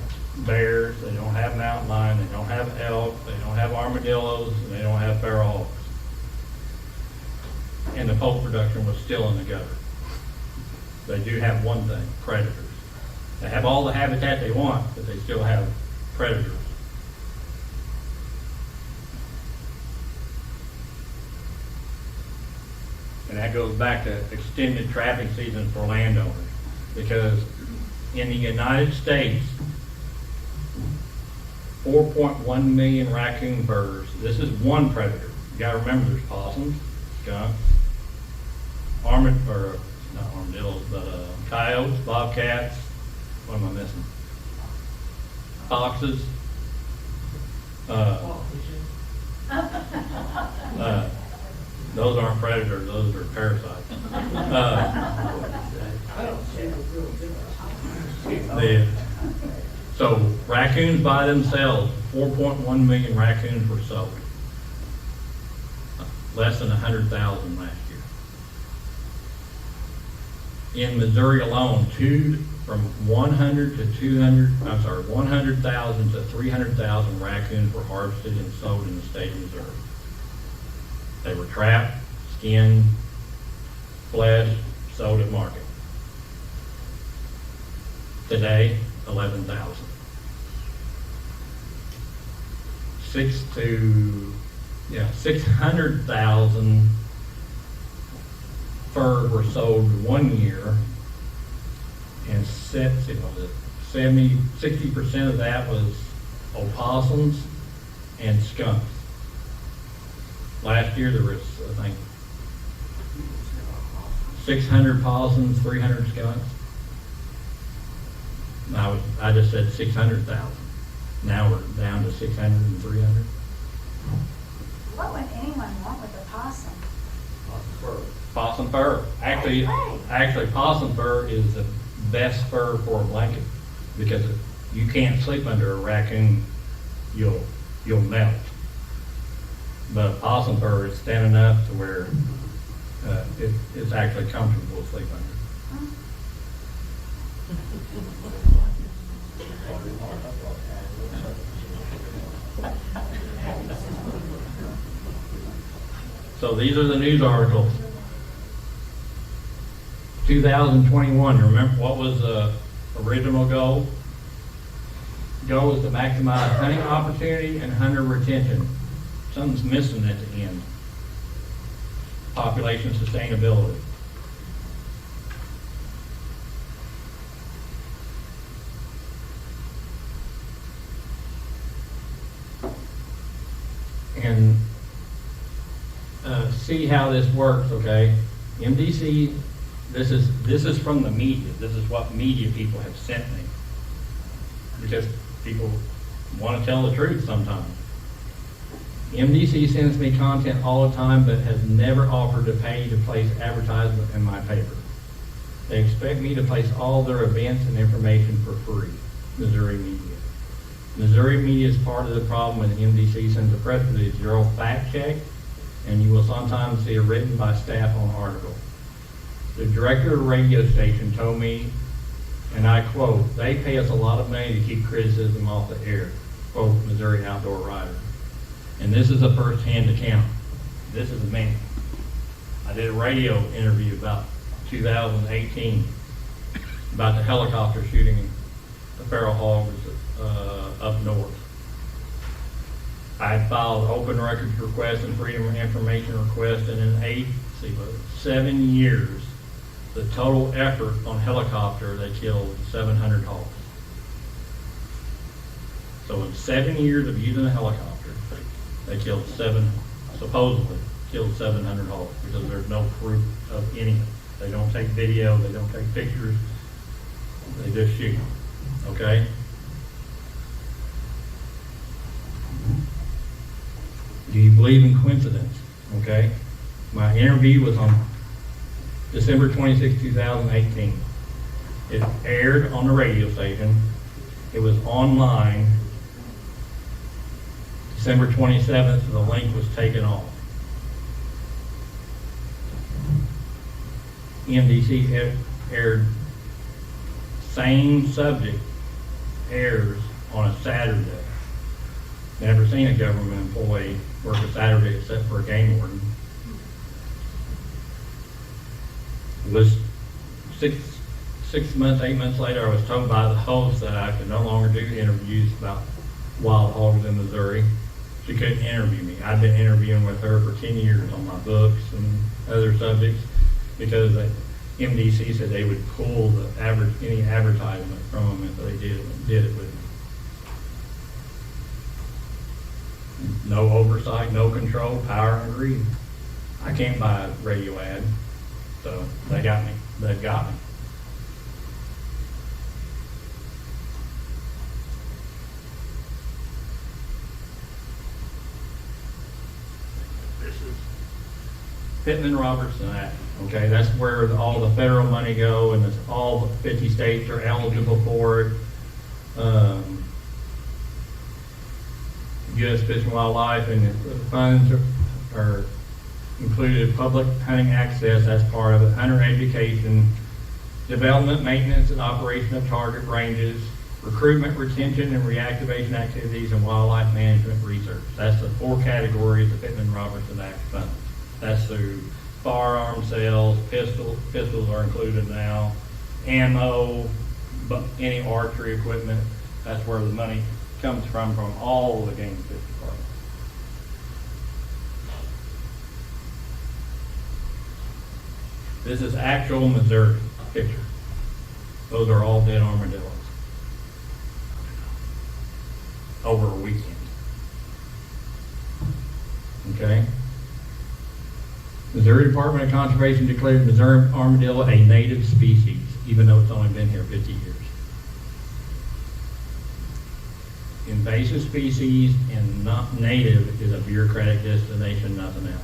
bears, they don't have mountain lion, they don't have elk, they don't have armadillos, and they don't have feral hawks. And the poult production was still in the gutter. They do have one thing, predators. They have all the habitat they want, but they still have predators. And that goes back to extended trapping season for landowners. Because in the United States, 4.1 million raccoon birds. This is one predator. You gotta remember there's possums, skunks, not armadillos, but coyotes, bobcats, what am I missing? Foxes. Those aren't predators, those are parasites. So raccoons by themselves, 4.1 million raccoons were sold. Less than 100,000 last year. In Missouri alone, from 100,000 to 300,000 raccoons were harvested and sold in the state of Missouri. They were trapped, skinned, fledged, sold at market. Today, 11,000. 600,000 fur were sold 1 year, and 60% of that was opossums and skunks. Last year there was, I think, 600 possums, 300 skunks. I just said 600,000. Now we're down to 600 and 300. What would anyone want with a possum? Possum fur. Actually, possum fur is the best fur for a blanket because you can't sleep under a raccoon. You'll melt. But possum fur is thin enough to where it's actually comfortable to sleep under. So these are the news articles. 2021, remember what was the original goal? goal is to maximize hunting opportunity and hunter retention. Something's missing at the end. Population sustainability. And see how this works, okay? MDC, this is from the media. This is what media people have sent me. Because people want to tell the truth sometimes. MDC sends me content all the time, but has never offered to pay to place advertisement in my paper. They expect me to place all their events and information for free. Missouri Media. Missouri Media is part of the problem when MDC sends a press release. You're all fact checked, and you will sometimes see a written by staff on article. The director of the radio station told me, and I quote, "They pay us a lot of money to keep criticism off the air," quote Missouri Outdoor Writer. And this is a first-hand account. This is a man. I did a radio interview about 2018 about the helicopter shooting the feral hogs up north. I had filed open records request and freedom of information request, and in 7 years, the total effort on helicopter, they killed 700 hogs. So in 7 years of using a helicopter, they supposedly killed 700 hogs, because there's no proof of anything. They don't take video, they don't take pictures, they just shoot, okay? Do you believe in coincidence? Okay? My interview was on December 26, 2018. It aired on the radio station. It was online December 27th, the link was taken off. MDC aired, same subject, airs on a Saturday. Never seen a government employee work a Saturday except for a game warden. It was 8 months later, I was told by the host that I could no longer do interviews about wild hogs in Missouri. She couldn't interview me. I'd been interviewing with her for 10 years on my books and other subjects, because the MDC said they would pull any advertisement from them if they did it with me. No oversight, no control, power and greed. I can't buy a radio ad, so they got me. They've got me. This is Pittman-Robertson Act. Okay, that's where all the federal money go, and it's all the 50 states are eligible for it. U.S. Fish and Wildlife, and the funds are included public hunting access, that's part of it, hunter education, development, maintenance, and operation of target ranges, recruitment, retention, and reactivation activities, and wildlife management research. That's the 4 categories the Pittman-Robertson Act funds. That's through firearm sales, pistols are included now, ammo, but any archery equipment. That's where the money comes from all the game and fish departments. This is actual Missouri picture. Those are all dead armadillos over a weekend. Okay? Missouri Department of Conservation declared Missouri armadillo a native species, even though it's only been here 50 years. Invasive species and not native is a bureaucratic designation, nothing else.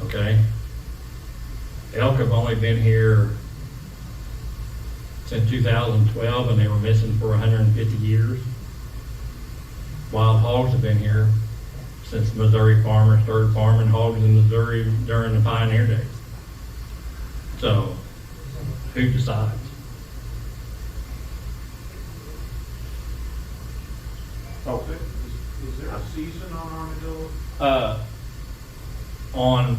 Okay? Elk have only been here since 2012, and they were missing for 150 years. Wild hogs have been here since Missouri farmers started farming hogs in Missouri during the pioneer days. So, who decides? Okay. Is there a season on armadillo? On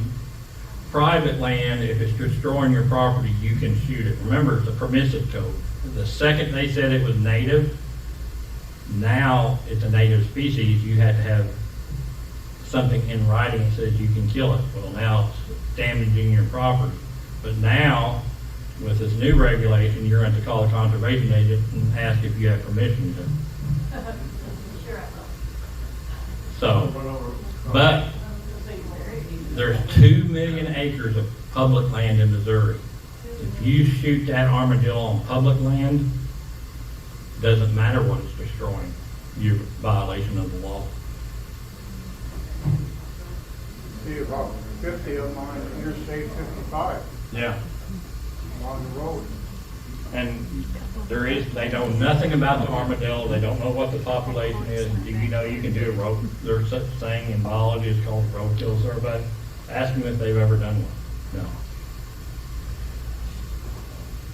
private land, if it's destroying your property, you can shoot it. Remember, it's a permissive code. The second they said it was native, Now, it's a native species, you had to have something in writing that says you can kill it. Well, now it's damaging your property. But now, with this new regulation, you're going to call a conservation agent and ask if you have permission to. So, but there's 2 million acres of public land in Missouri. If you shoot that armadillo on public land, doesn't matter what it's destroying, you're in violation of the law. See about 50 of them on Interstate 55 Yeah. along the road. And they know nothing about the armadillo, they don't know what the population is. Do you know you can do a road, there's such a thing in biology, it's called roadkill survey. Ask them if they've ever done one.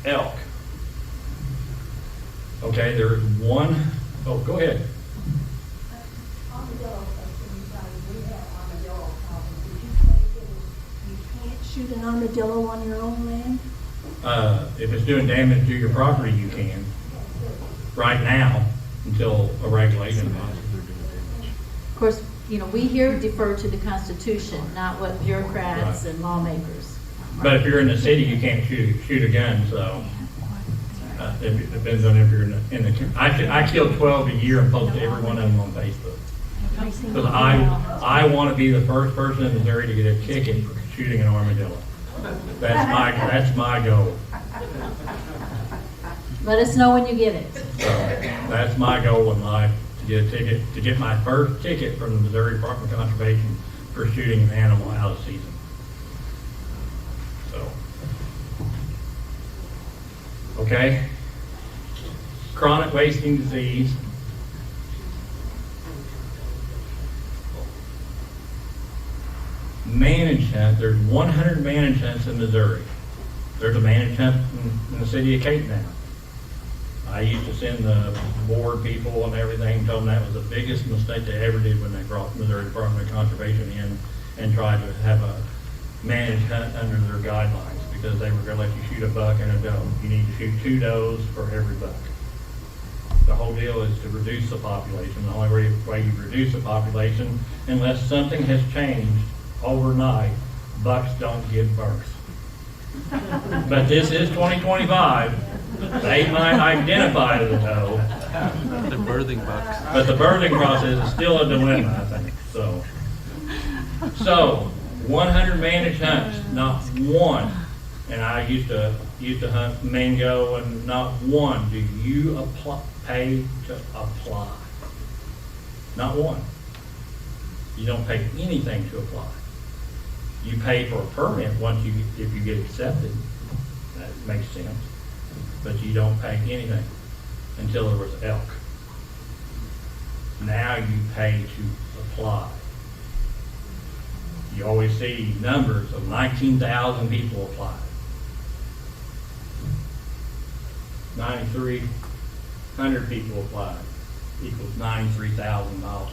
No. Elk. Okay, there's one, oh, go ahead. Shoot an armadillo on your own land? If it's doing damage to your property, you can, right now, until a regulation passes. Of course, we here defer to the Constitution, not what bureaucrats and lawmakers. But if you're in the city, you can't shoot a gun, so it depends on if you're in the. I kill 12 a year and post every one of them on Facebook. Because I want to be the first person in Missouri to get a ticket for shooting an armadillo. That's my goal. Let us know when you get it. So that's my goal in life, to get a ticket, to get my first ticket from the Missouri Department of Conservation for shooting an animal out of season. So, okay. Chronic wasting disease. Managed hunt, there's 100 managed hunts in Missouri. There's a managed hunt in the city of Cape now. I used to send the board people and everything, told them that was the biggest mistake they ever did when they brought Missouri Department of Conservation in and tried to have a managed hunt under their guidelines, because they were going to let you shoot a buck and a doe. You need to shoot 2 does for every buck. The whole deal is to reduce the population. The only way you reduce the population, unless something has changed overnight, bucks don't give birth. But this is 2025. They might identify as a doe. The birthing bucks. But the birthing process is still a dilemma, I think. So 100 managed hunts, not one. And I used to hunt mango, and not one do you pay to apply. Not one. You don't pay anything to apply. You pay for a permit if you get accepted. That makes sense. But you don't pay anything until there was elk. Now you pay to apply. You always see numbers of 19,000 people applied. 9,300 people applied, equals $93,000.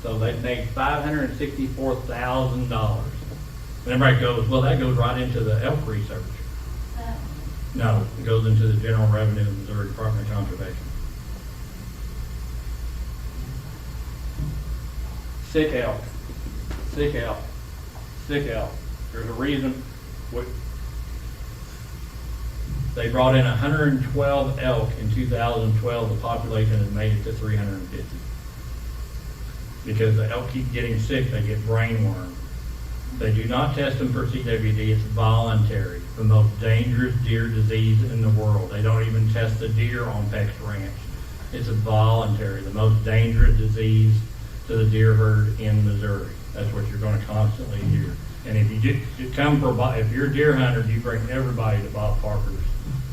So they made $564,000. And everybody goes, well, that goes right into the elk research. No, it goes into the general revenue of the Missouri Department of Conservation. Sick elk. Sick elk. Sick elk. There's a reason. They brought in 112 elk in 2012. The population has made it to 350. Because the elk keep getting sick, they get brain worm. They do not test them for CWD. It's voluntary. The most dangerous deer disease in the world. They don't even test the deer on Peck's Ranch. It's a voluntary. The most dangerous disease to the deer herd in Missouri. That's what you're going to constantly hear. And if if you're a deer hunter, you bring everybody to Bob Parker's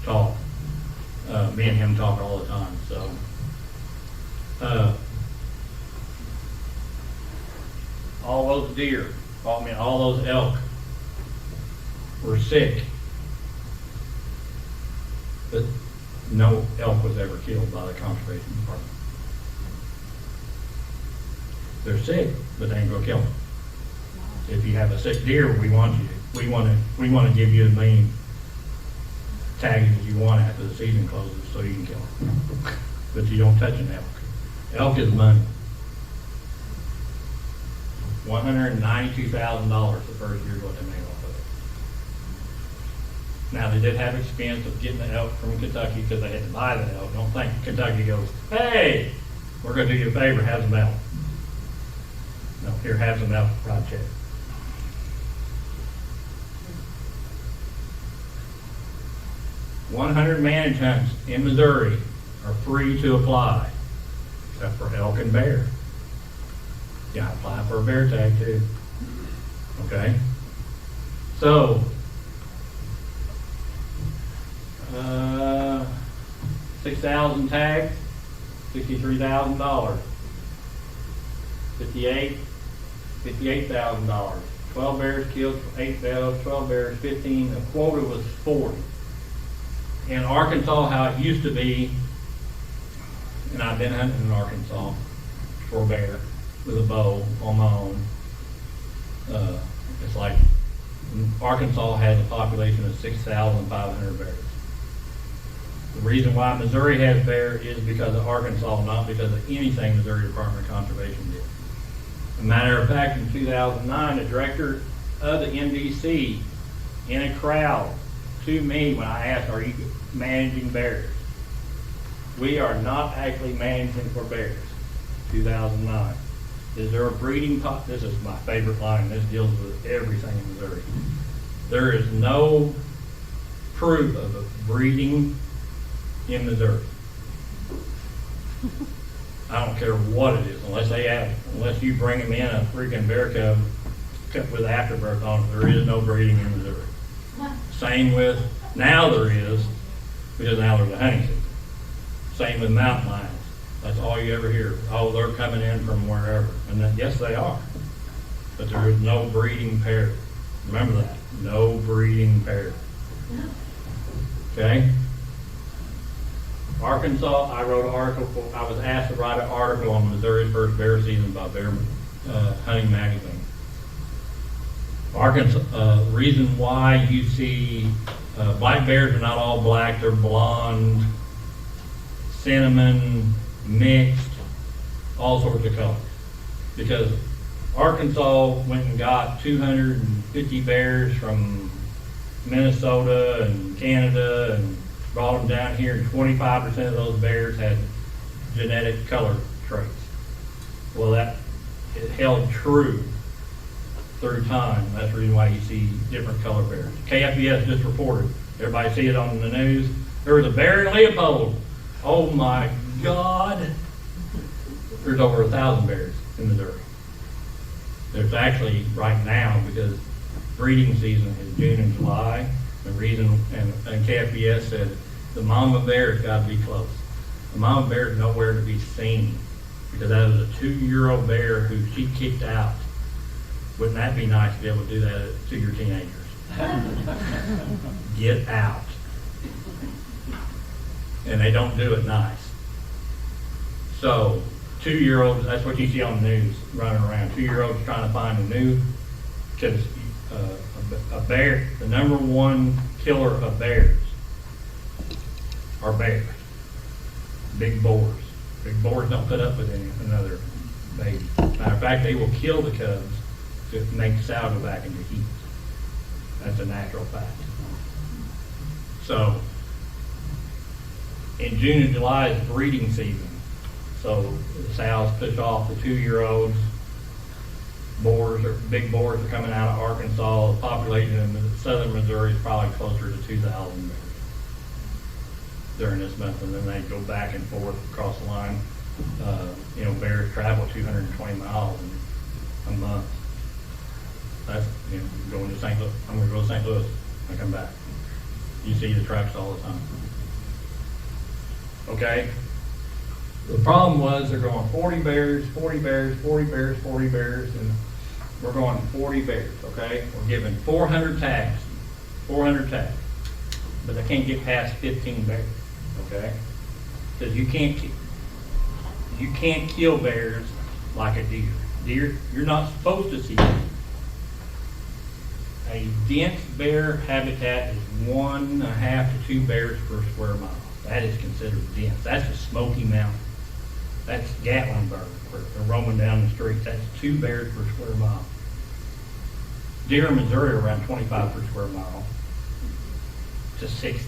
talk. Me and him talk all the time. So, all those deer, all those elk were sick, but no elk was ever killed by the Conservation Department. They're sick, but they ain't gonna kill them. If you have a sick deer, we want to give you as many tag it as you want after the season closes, so you can kill them. But you don't touch an elk. Elk is money. $192,000 the first year is what they made off of it. Now, they did have expense of getting the elk from Kentucky because they had to buy the elk. Don't think Kentucky goes, hey, we're gonna do you a favor, have some elk. No, here, have some elk, write a check. $100 managed hunts in Missouri are free to apply, except for elk and bear. You gotta apply for a bear tag too. Okay? So, 6,000 tags, $63,000. 58,000. 12 bears killed, 8 bells, 12 bears, 15. The quota was 40. In Arkansas, how it used to be, and I've been hunting in Arkansas for bear with a bow on my own. It's like Arkansas has a population of 6,500 bears. The reason why Missouri has bear is because of Arkansas, not because of anything Missouri Department of Conservation did. As a matter of fact, in 2009, the director of the MDC, in a crowd, to me when I asked, are you managing bears? We are not actually managing for bears. 2009. Is there a breeding this is my favorite line. This deals with everything in Missouri. There is no proof of a breeding in Missouri. I don't care what it is, unless you bring them in a freaking bear cub with afterbirth on it, there is no breeding in Missouri. Same with, now there is, because now there's a hunting season. Same with mountain lions. That's all you ever hear. Oh, they're coming in from wherever. And then, yes, they are. But there is no breeding pair. Remember that. No breeding pair. Okay? Arkansas, I wrote an article. I was asked to write an article on Missouri's first bear season by Bear Hunting Magazine. Arkansas, reason why you see black bears are not all black, they're blonde, cinnamon, mixed, all sorts of colors. Because Arkansas went and got 250 bears from Minnesota and Canada and brought them down here, and 25% of those bears had genetic color traits. Well, that it held true through time. That's the reason why you see different color bears. KFBS just reported, everybody see it on the news, there was a bear in Leopold. Oh my God. There's over 1,000 bears in Missouri. There's actually right now, because breeding season is June and July, the reason, and KFBS said the mama bear has got to be close. The mama bear is nowhere to be seen, because that was a 2-year-old bear who she kicked out. Wouldn't that be nice to be able to do that to your teenagers? Get out. And they don't do it nice. So, 2-year-olds, that's what you see on the news running around. 2-year-olds trying to find a new, because a bear, the number one killer of bears are bears. Big boars. Big boars don't put up with another baby. Matter of fact, they will kill the cubs to make the sow go back into heat. That's a natural fact. So, in June and July is breeding season. So the sows push off the 2-year-olds. Big boars are coming out of Arkansas. The population in southern Missouri is probably closer to 2,000 bears during this month, and then they go back and forth across the line. Bears travel 220 miles in a month. That's going to St. Louis. I'm going to go to St. Louis and come back. You see the trucks all the time. Okay? The problem was they're going 40 bears, 40 bears, 40 bears, 40 bears, and we're going 40 bears, okay? We're giving 400 tags, but they can't get past 15 bears, okay? Because you can't kill bears like a deer. Deer, you're not supposed to see them A dense bear habitat is 1.5 to 2 bears per square mile. That is considered dense. That's the Smoky Mountain. That's Gatlinburg, where they're roaming down the streets. That's 2 bears per square mile. Deer in Missouri are around 25 per square mile to 60.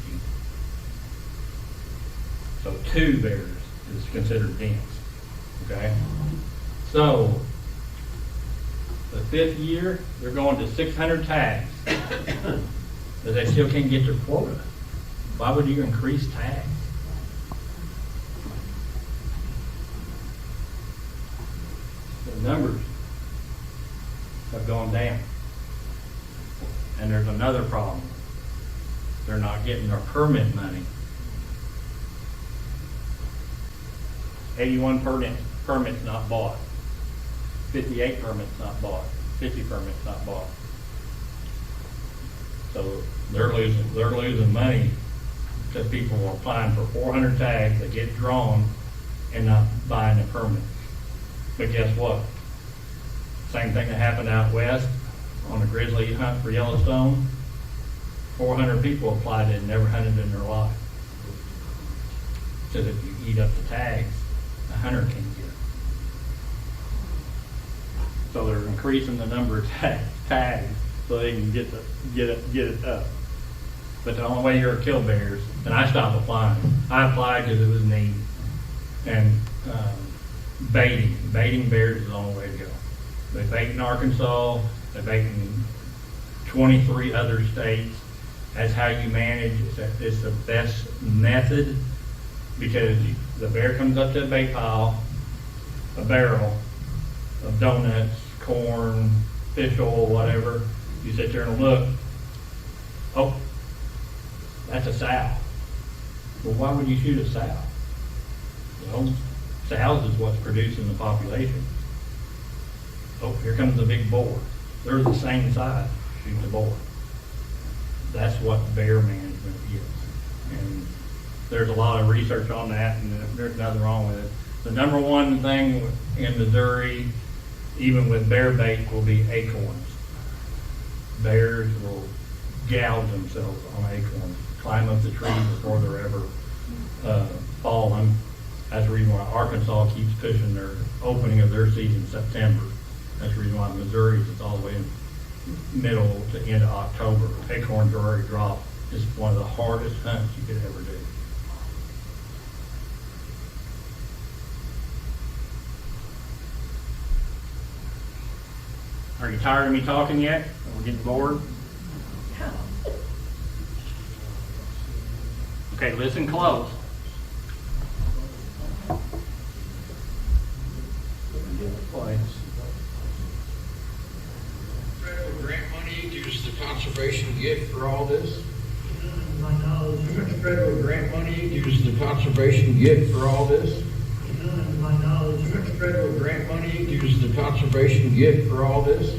So 2 bears is considered dense, okay? So, the 5th year, they're going to 600 tags, but they still can't get their quota. Why would you increase tags? The numbers have gone down. And there's another problem. They're not getting their permit money. 81 permits not bought. 58 permits not bought. 50 permits not bought. So they're losing money because people are applying for 400 tags that get drawn and not buying a permit. But guess what? Same thing that happened out west on the grizzly hunt for Yellowstone. 400 people applied and never hunted in their life. Said if you eat up the tags, a hunter can't get it. So they're increasing the number of tags so they can get it up. But the only way you're a kill bears, and I stopped applying. I applied because it was neat. And baiting bears is the only way to go. They bait in Arkansas. They bait in 23 other states. That's how you manage. It's the best method because the bear comes up to a bait pile, a barrel of donuts, corn, fish oil, whatever. You sit there and look. Oh, that's a sow. Well, why would you shoot a sow? Well, sows is what's producing the population. Oh, here comes the big boar. They're the same size. Shoot the boar. That's what bear management is. And there's a lot of research on that, and there's nothing wrong with it. The number one thing in Missouri, even with bear bait, will be acorns. Bears will gouge themselves on acorns, climb up the trees before they're ever fallen. That's the reason why Arkansas keeps pushing their opening of their season September. That's the reason why Missouri's is all the way in middle to end of October. Acorns are already dropped. It's one of the hardest hunts you could ever do. Are you tired of me talking yet? Are we getting bored? Okay, listen close. Federal grant money does the conservation get for all this? My knowledge. How much federal grant money does the conservation get for all this? My knowledge. How much federal grant money does the conservation get for all this?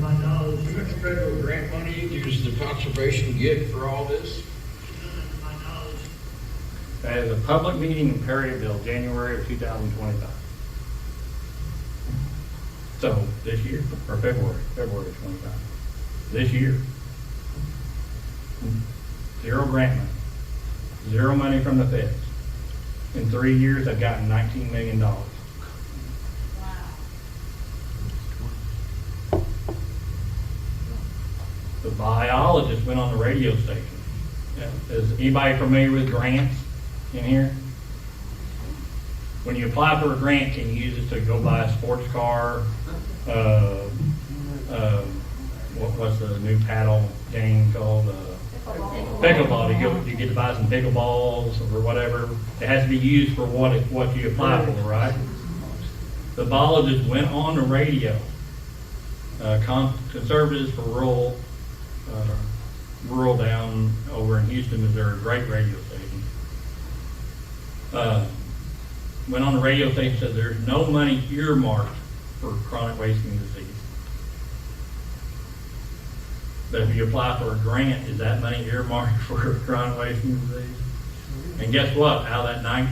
My knowledge. How much federal grant money does the conservation get for all this? My knowledge. That is a public meeting in Perryville, January of 2025. So, this year, or February of 25. This year. 0 grant money. 0 money from the feds. In 3 years, I've gotten $19 million. Wow. The biologist went on the radio station. Is anybody familiar with grants in here? When you apply for a grant, can you use it to go buy a sports car? What's the new paddle game called? Pickleball. You get to buy some pickleballs or whatever. It has to be used for what you apply for, right? The biologist went on the radio. Conservatives for rural down over in Houston, Missouri, great radio station. Went on the radio station and said there's no money earmarked for chronic wasting disease. But if you apply for a grant, is that money earmarked for chronic wasting disease? And guess what? Out of that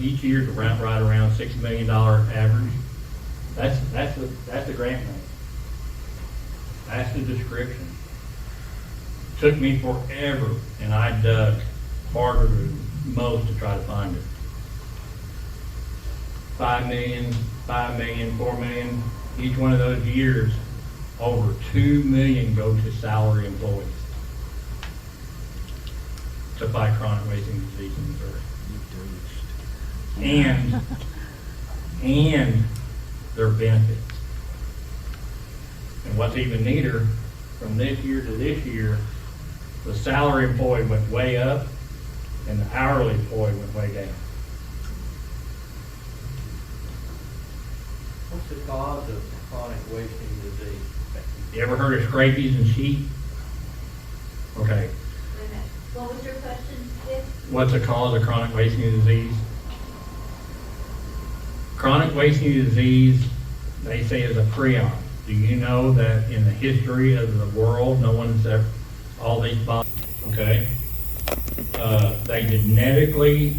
each year is right around $6 million average. That's the grant money. That's the description. Took me forever, and I dug harder than most to try to find it. 5 million, 5 million, 4 million, each one of those years, over 2 million go to salary employees to fight chronic wasting disease in Missouri. And their benefits. And what's even neater, from this year to this year, the salary employee went way up and the hourly employee went way down. What's the cause of chronic wasting disease? You ever heard of scrapies and sheep? Okay. What was your question, Dick? What's the cause of chronic wasting disease? Chronic wasting disease, they say, is a prion. Do you know that in the history of the world, no one's ever, all these bodies, okay? They genetically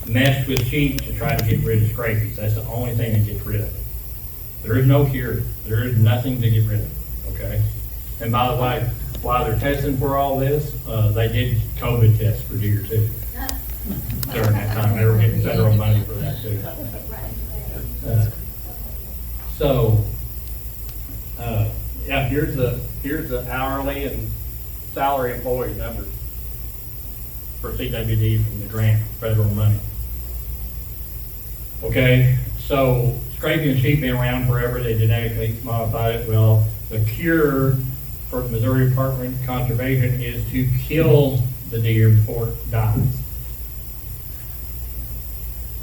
messed with sheep to try to get rid of scrapies. That's the only thing that gets rid of it. There is no cure. There is nothing to get rid of it, okay? And by the way, while they're testing for all this, they did COVID tests for deer too. During that time, they were getting federal money for that too. Yeah, here's the hourly and salary employee numbers for CWD from the grant, federal money. Okay, so scraping and sheep been around forever. They genetically modified it. Well, the cure for the Missouri Department of Conservation is to kill the deer before it dies.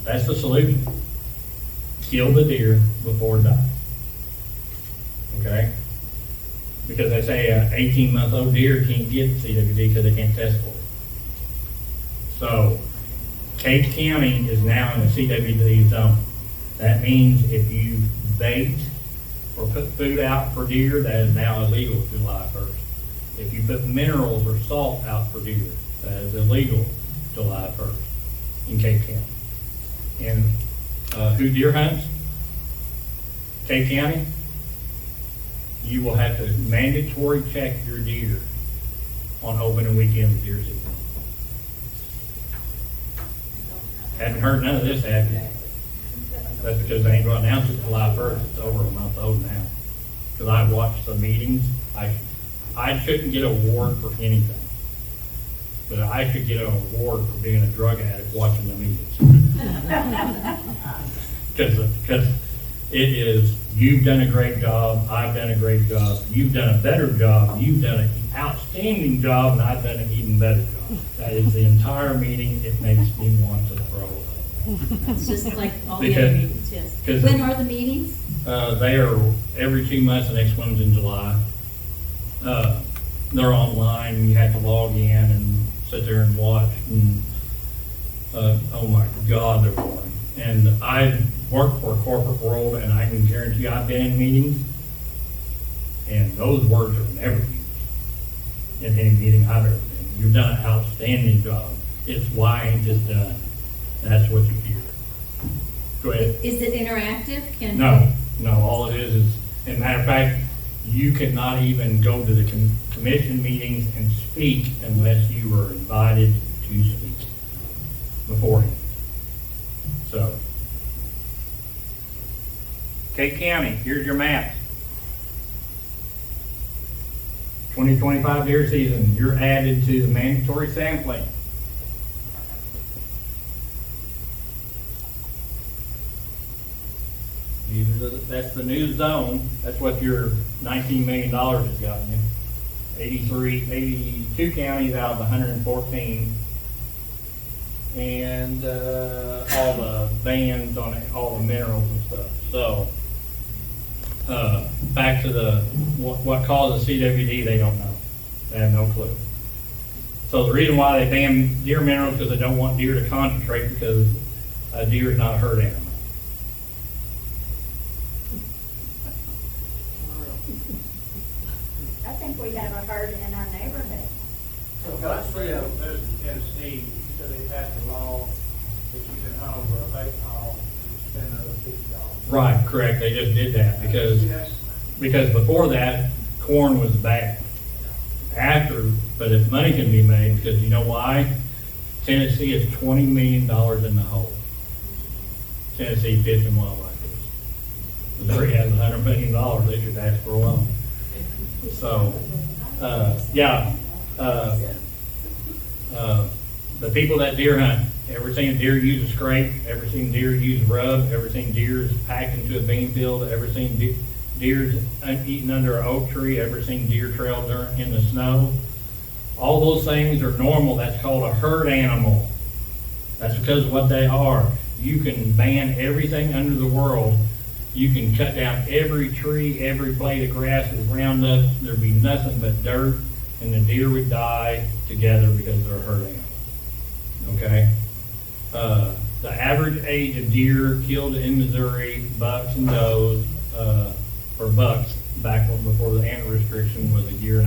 That's the solution. Kill the deer before it dies. Okay? Because they say an 18-month-old deer can't get CWD because they can't test for it. So, Cape County is now in the CWD zone. That means if you bait or put food out for deer, that is now illegal July 1st. If you put minerals or salt out for deer, that is illegal July 1st in Cape County. And who deer hunts? Cape County. You will have to mandatory check your deer on open and weekend deer season. Haven't heard none of this, have you? That's because they ain't going to announce it July 1st. It's over a month old now. Because I've watched the meetings. I shouldn't get an award for anything. But I should get an award for being a drug addict watching the meetings. Because it is, you've done a great job, I've done a great job, you've done a better job, you've done an outstanding job, and I've done an even better job. That is the entire meeting. It makes me want to throw up. It's just like all the Because- other meetings, yes. because- When are the meetings? They are every 2 months. The next one's in July. They're online. You have to log in and sit there and watch. And oh my God, they're boring. And I work for a corporate world, and I can guarantee you I've been in meetings, and those words are never used in any meeting I've ever been. You've done an outstanding job. It's why ain't this done? That's what you hear. Go ahead. Is it interactive? No, all it is, as a matter of fact, you cannot even go to the commission meetings and speak unless you were invited to speak beforehand. So, Cape County, here's your map. 2025 deer season, you're added to the mandatory sampling. That's the new zone. That's what your $19 million has gotten you. 82 counties out of 114. And all the bans on it, all the minerals and stuff. So, back to what causes CWD, they don't know. They have no clue. So the reason why they ban deer minerals is because they don't want deer to concentrate, because a deer is not a herd animal. I think we have a herd in our neighborhood. Last year, in Tennessee, so they passed a law that you can hunt over a bait hall and spend another $50. Right, correct. They just did that because before that, corn was bad. But if money can be made, because you know why? Tennessee is $20 million in the hole. Tennessee Fish and Wildlife is. Missouri has $100 million, they should ask for a loan. So, the people that deer hunt, ever seen a deer use a scrape, ever seen deer use a rub, ever seen deers packed into a bean field, ever seen deer eaten under an oak tree, ever seen deer trail in the snow? All those things are normal. That's called a herd animal. That's because of what they are. You can ban everything under the world. You can cut down every tree, every blade of grass with Roundup. There'd be nothing but dirt, and the deer would die together because they're a herd animal. Okay? The average age of deer killed in Missouri, bucks and does, or bucks, back before the antler restriction, was 1.5 years.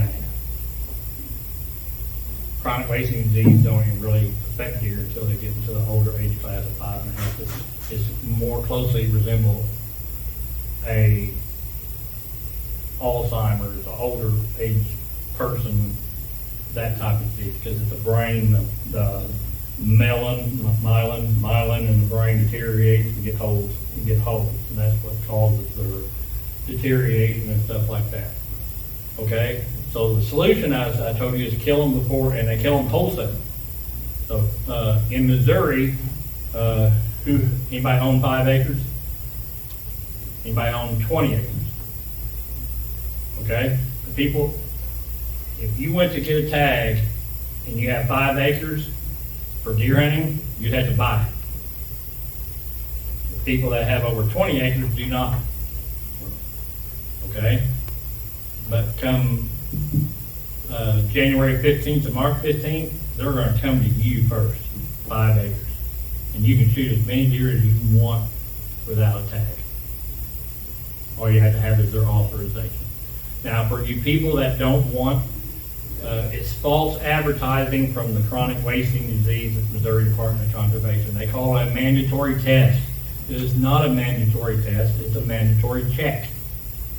Chronic wasting disease don't even really affect deer until they get into the older age class of 5.5. It's more closely resemble a Alzheimer's, an older age person, that type of disease, because it's the brain, the myelin in the brain deteriorates and get holes, and that's what causes their deterioration and stuff like that. Okay, so the solution I told you is kill them before, and they kill them wholesale. So in Missouri, anybody own 5 acres? Anybody own 20 acres? Okay, the people, if you went to get a tag and you have 5 acres for deer hunting, you'd have to buy it. The people that have over 20 acres do not. Okay? But come January 15th to March 15th, they're going to come to you first, 5 acres. And you can shoot as many deer as you want without a tag. All you have to have is their authorization. Now, for you people that don't want, it's false advertising from the Chronic Wasting Disease at the Missouri Department of Conservation. They call it a mandatory test. It is not a mandatory test, it's a mandatory check.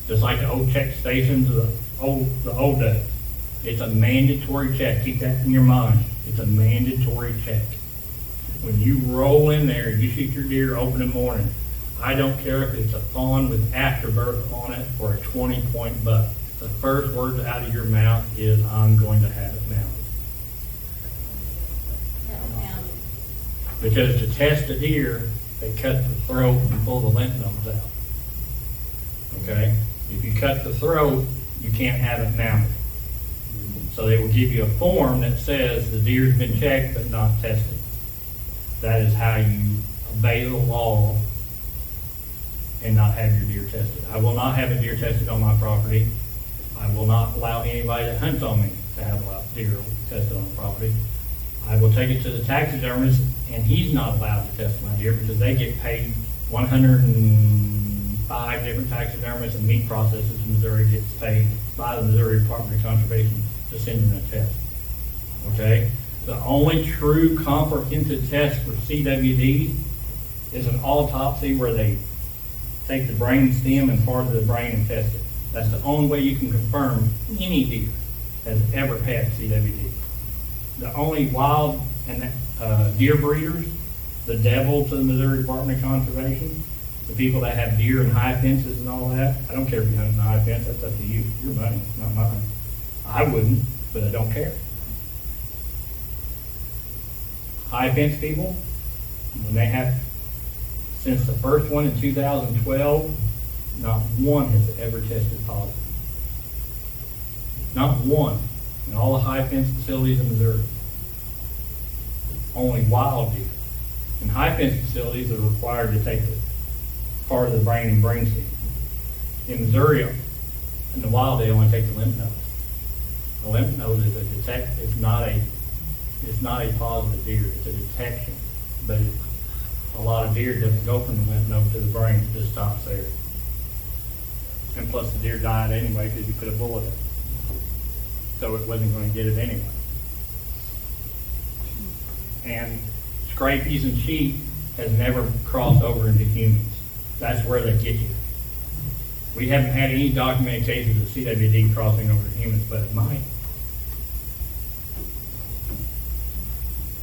Just like the old check stations of the old days. It's a mandatory check. Keep that in your mind. It's a mandatory check. When you roll in there, you shoot your deer open in the morning. I don't care if it's a fawn with afterbirth on it or a 20-point buck. The first words out of your mouth is, I'm going to have it mounted. Because to test a deer, they cut the throat and pull the lymph nodes out. Okay? If you cut the throat, you can't have it mounted. So they will give you a form that says the deer's been checked but not tested. That is how you obey the law and not have your deer tested. I will not have a deer tested on my property. I will not allow anybody that hunts on me to have a deer tested on the property. I will take it to the taxidermist, and he's not allowed to test my deer because they get paid 105 different taxidermists and meat processors in Missouri gets paid by the Missouri Department of Conservation to send in a test. Okay? The only true comprehensive test for CWD is an autopsy where they take the brain stem and part of the brain and test it. That's the only way you can confirm any deer has ever had CWD. The only wild and deer breeders, the devil to the Missouri Department of Conservation, the people that have deer and high fences and all that, I don't care if you hunt in a high fence, that's up to you. It's your money, it's not mine. I wouldn't, but I don't care. High fence people, when they have, since the first one in 2012, not one has ever tested positive. Not one in all the high fence facilities in Missouri. Only wild deer. In high fence facilities, they're required to take the part of the brain and brainstem. In Missouri, in the wild, they only take the lymph nodes. The lymph node is it's not a positive deer, it's a detection. But a lot of deer doesn't go from the lymph node to the brain, it just stops there. And plus the deer died anyway because you put a bullet in it. So it wasn't going to get it anyway. And scrapies and sheep has never crossed over into humans. That's where they get you. We haven't had any documented cases of CWD crossing over to humans, but it might.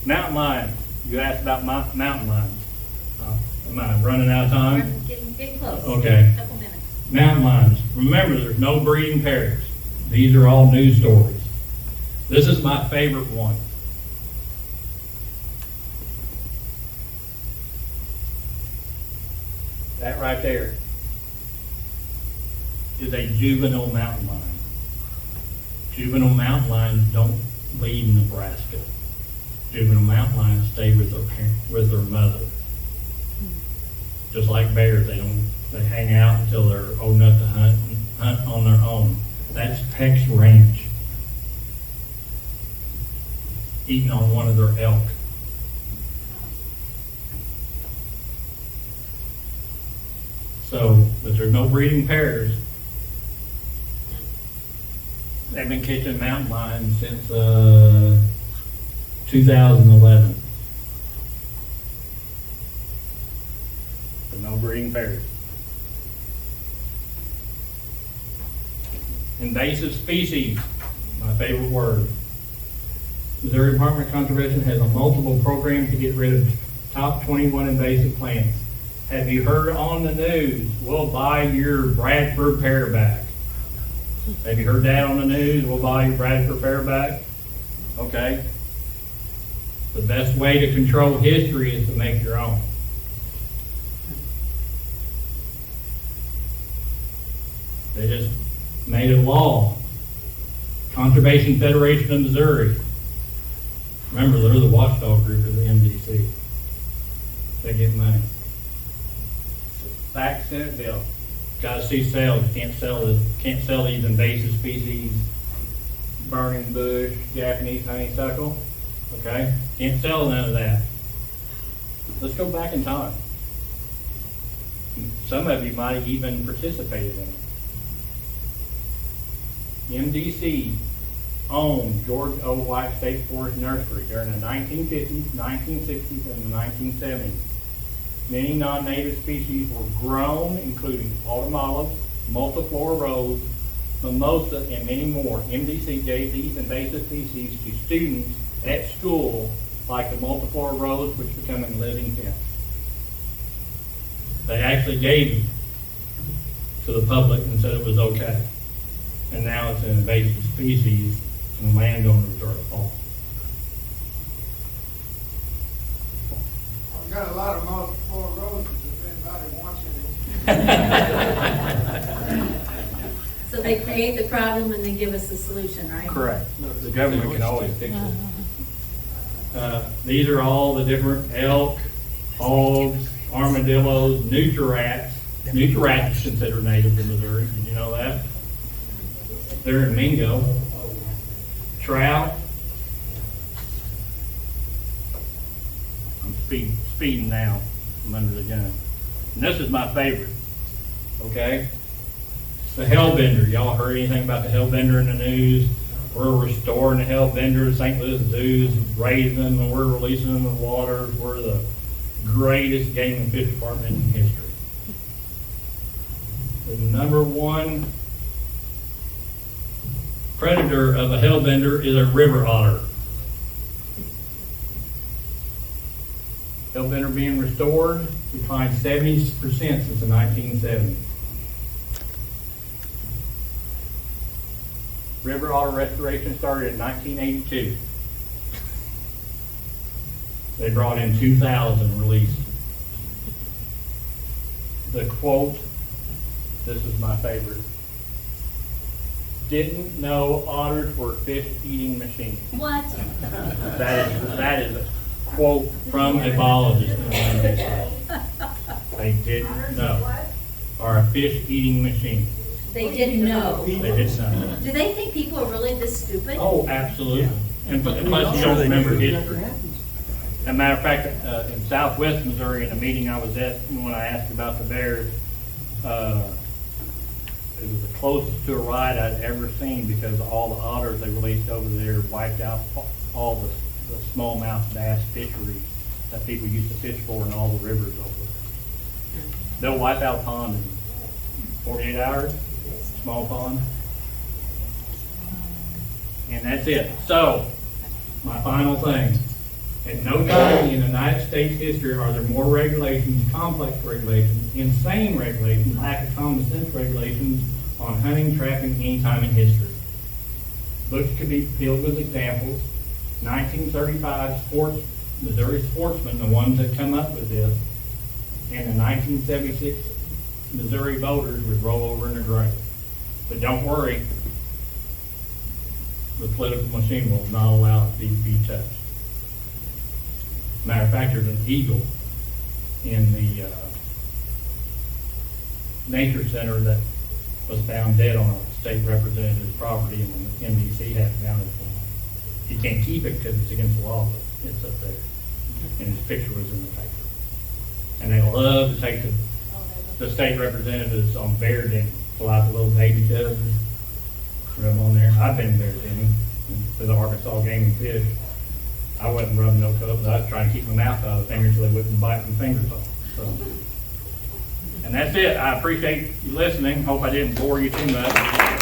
Mountain lions, you asked about mountain lions. Am I running out of We're time? getting close. Okay. Couple minutes. Mountain lions, remember, there's no breeding pairs. These are all news stories. This is my favorite one. That right there is a juvenile mountain lion. Juvenile mountain lions don't leave Nebraska. Juvenile mountain lions stay with their mother. Just like bears, they hang out until they're old enough to hunt on their own. That's Peck's Ranch. Eating on one of their elk. So, but there's no breeding pairs. They've been catching mountain lions since 2011. But no breeding pairs. Invasive species, my favorite word. Missouri Department of Conservation has a multiple program to get rid of top 21 invasive plants. Have you heard on the news, we'll buy your Bradford pear back? Have you heard that on the news? We'll buy your Bradford pear back? Okay. The best way to control history is to make your own. They just made a law. Conservation Federation of Missouri. Remember, they're the watchdog group of the MDC. They get money. Back Senate bill. Got to see sales. Can't sell these invasive species. Burning bush, Japanese honeysuckle. Okay? Can't sell none of that. Let's go back in time. Some of you might have even participated in it. The MDC owned George O. White State Forest Nursery during the 1950s, 1960s, and the 1970s. Many non-native species were grown, including autumn olives, multiflora rose, mimosa, and many more. MDC gave these invasive species to students at school, like the multiflora rose, which became a living fence. They actually gave them to the public and said it was okay. And now it's an invasive species, and landowners are at fault. I've got a lot of multiple roses if anybody wants any. So they create the problem and then give us the solution, right? Correct. The government can always fix it. These are all the different elk, hogs, armadillos, nutria-rats. Nutria-rats is considered native to Missouri. Did you know that? They're in Mingo. Trout. I'm speeding now. I'm under the gun. And this is my favorite. Okay? The Hellbender. Y'all heard anything about the Hellbender in the news? We're restoring the Hellbender. St. Louis Zoo is raising them, and we're releasing them in the water. We're the greatest game and fish department in history. The number one predator of a hellbender is a river otter. Hellbender being restored, declined 70% since the 1970s. River otter restoration started in 1982. They brought in 2,000 released. The quote, this is my favorite. Didn't know otters were fish-eating machines. What? That is a quote from a biologist. They didn't know. Are a fish-eating machine. They didn't know. They didn't know. Do they think people are really this stupid? Oh, absolutely. And plus you don't remember history. As a matter of fact, in Southwest Missouri, in a meeting I was at, when I asked about the bears, it was the closest to a ride I'd ever seen because all the otters they released over there wiped out all the smallmouth bass fisheries that people used to fish for in all the rivers over there. They'll wipe out a pond in 48 hours, small pond. And that's it. So, my final thing. At no time in United States history are there more regulations, complex regulations, insane regulations, lack of common sense regulations on hunting, trapping any time in history. Books could be filled with examples. 1935 Missouri sportsmen, the ones that come up with this, and the 1976 Missouri voters would roll over in their grave. But don't worry, the political machine will not allow it to be touched. Matter of fact, there's an eagle in the nature center that was found dead on a state representative's property, and the NBC had it mounted for him. You can't keep it because it's against the law, but it's up there. And his picture was in the paper. And they love to take the state representatives on bear den, pull out the little baby doves, rub them on there. I've been bear denning to the Arkansas Game and Fish. I wasn't rubbing no cubs. I was trying to keep my mouth out of the fingers so they wouldn't bite my fingers off. So, and that's it. I appreciate you listening. Hope I didn't bore you too much.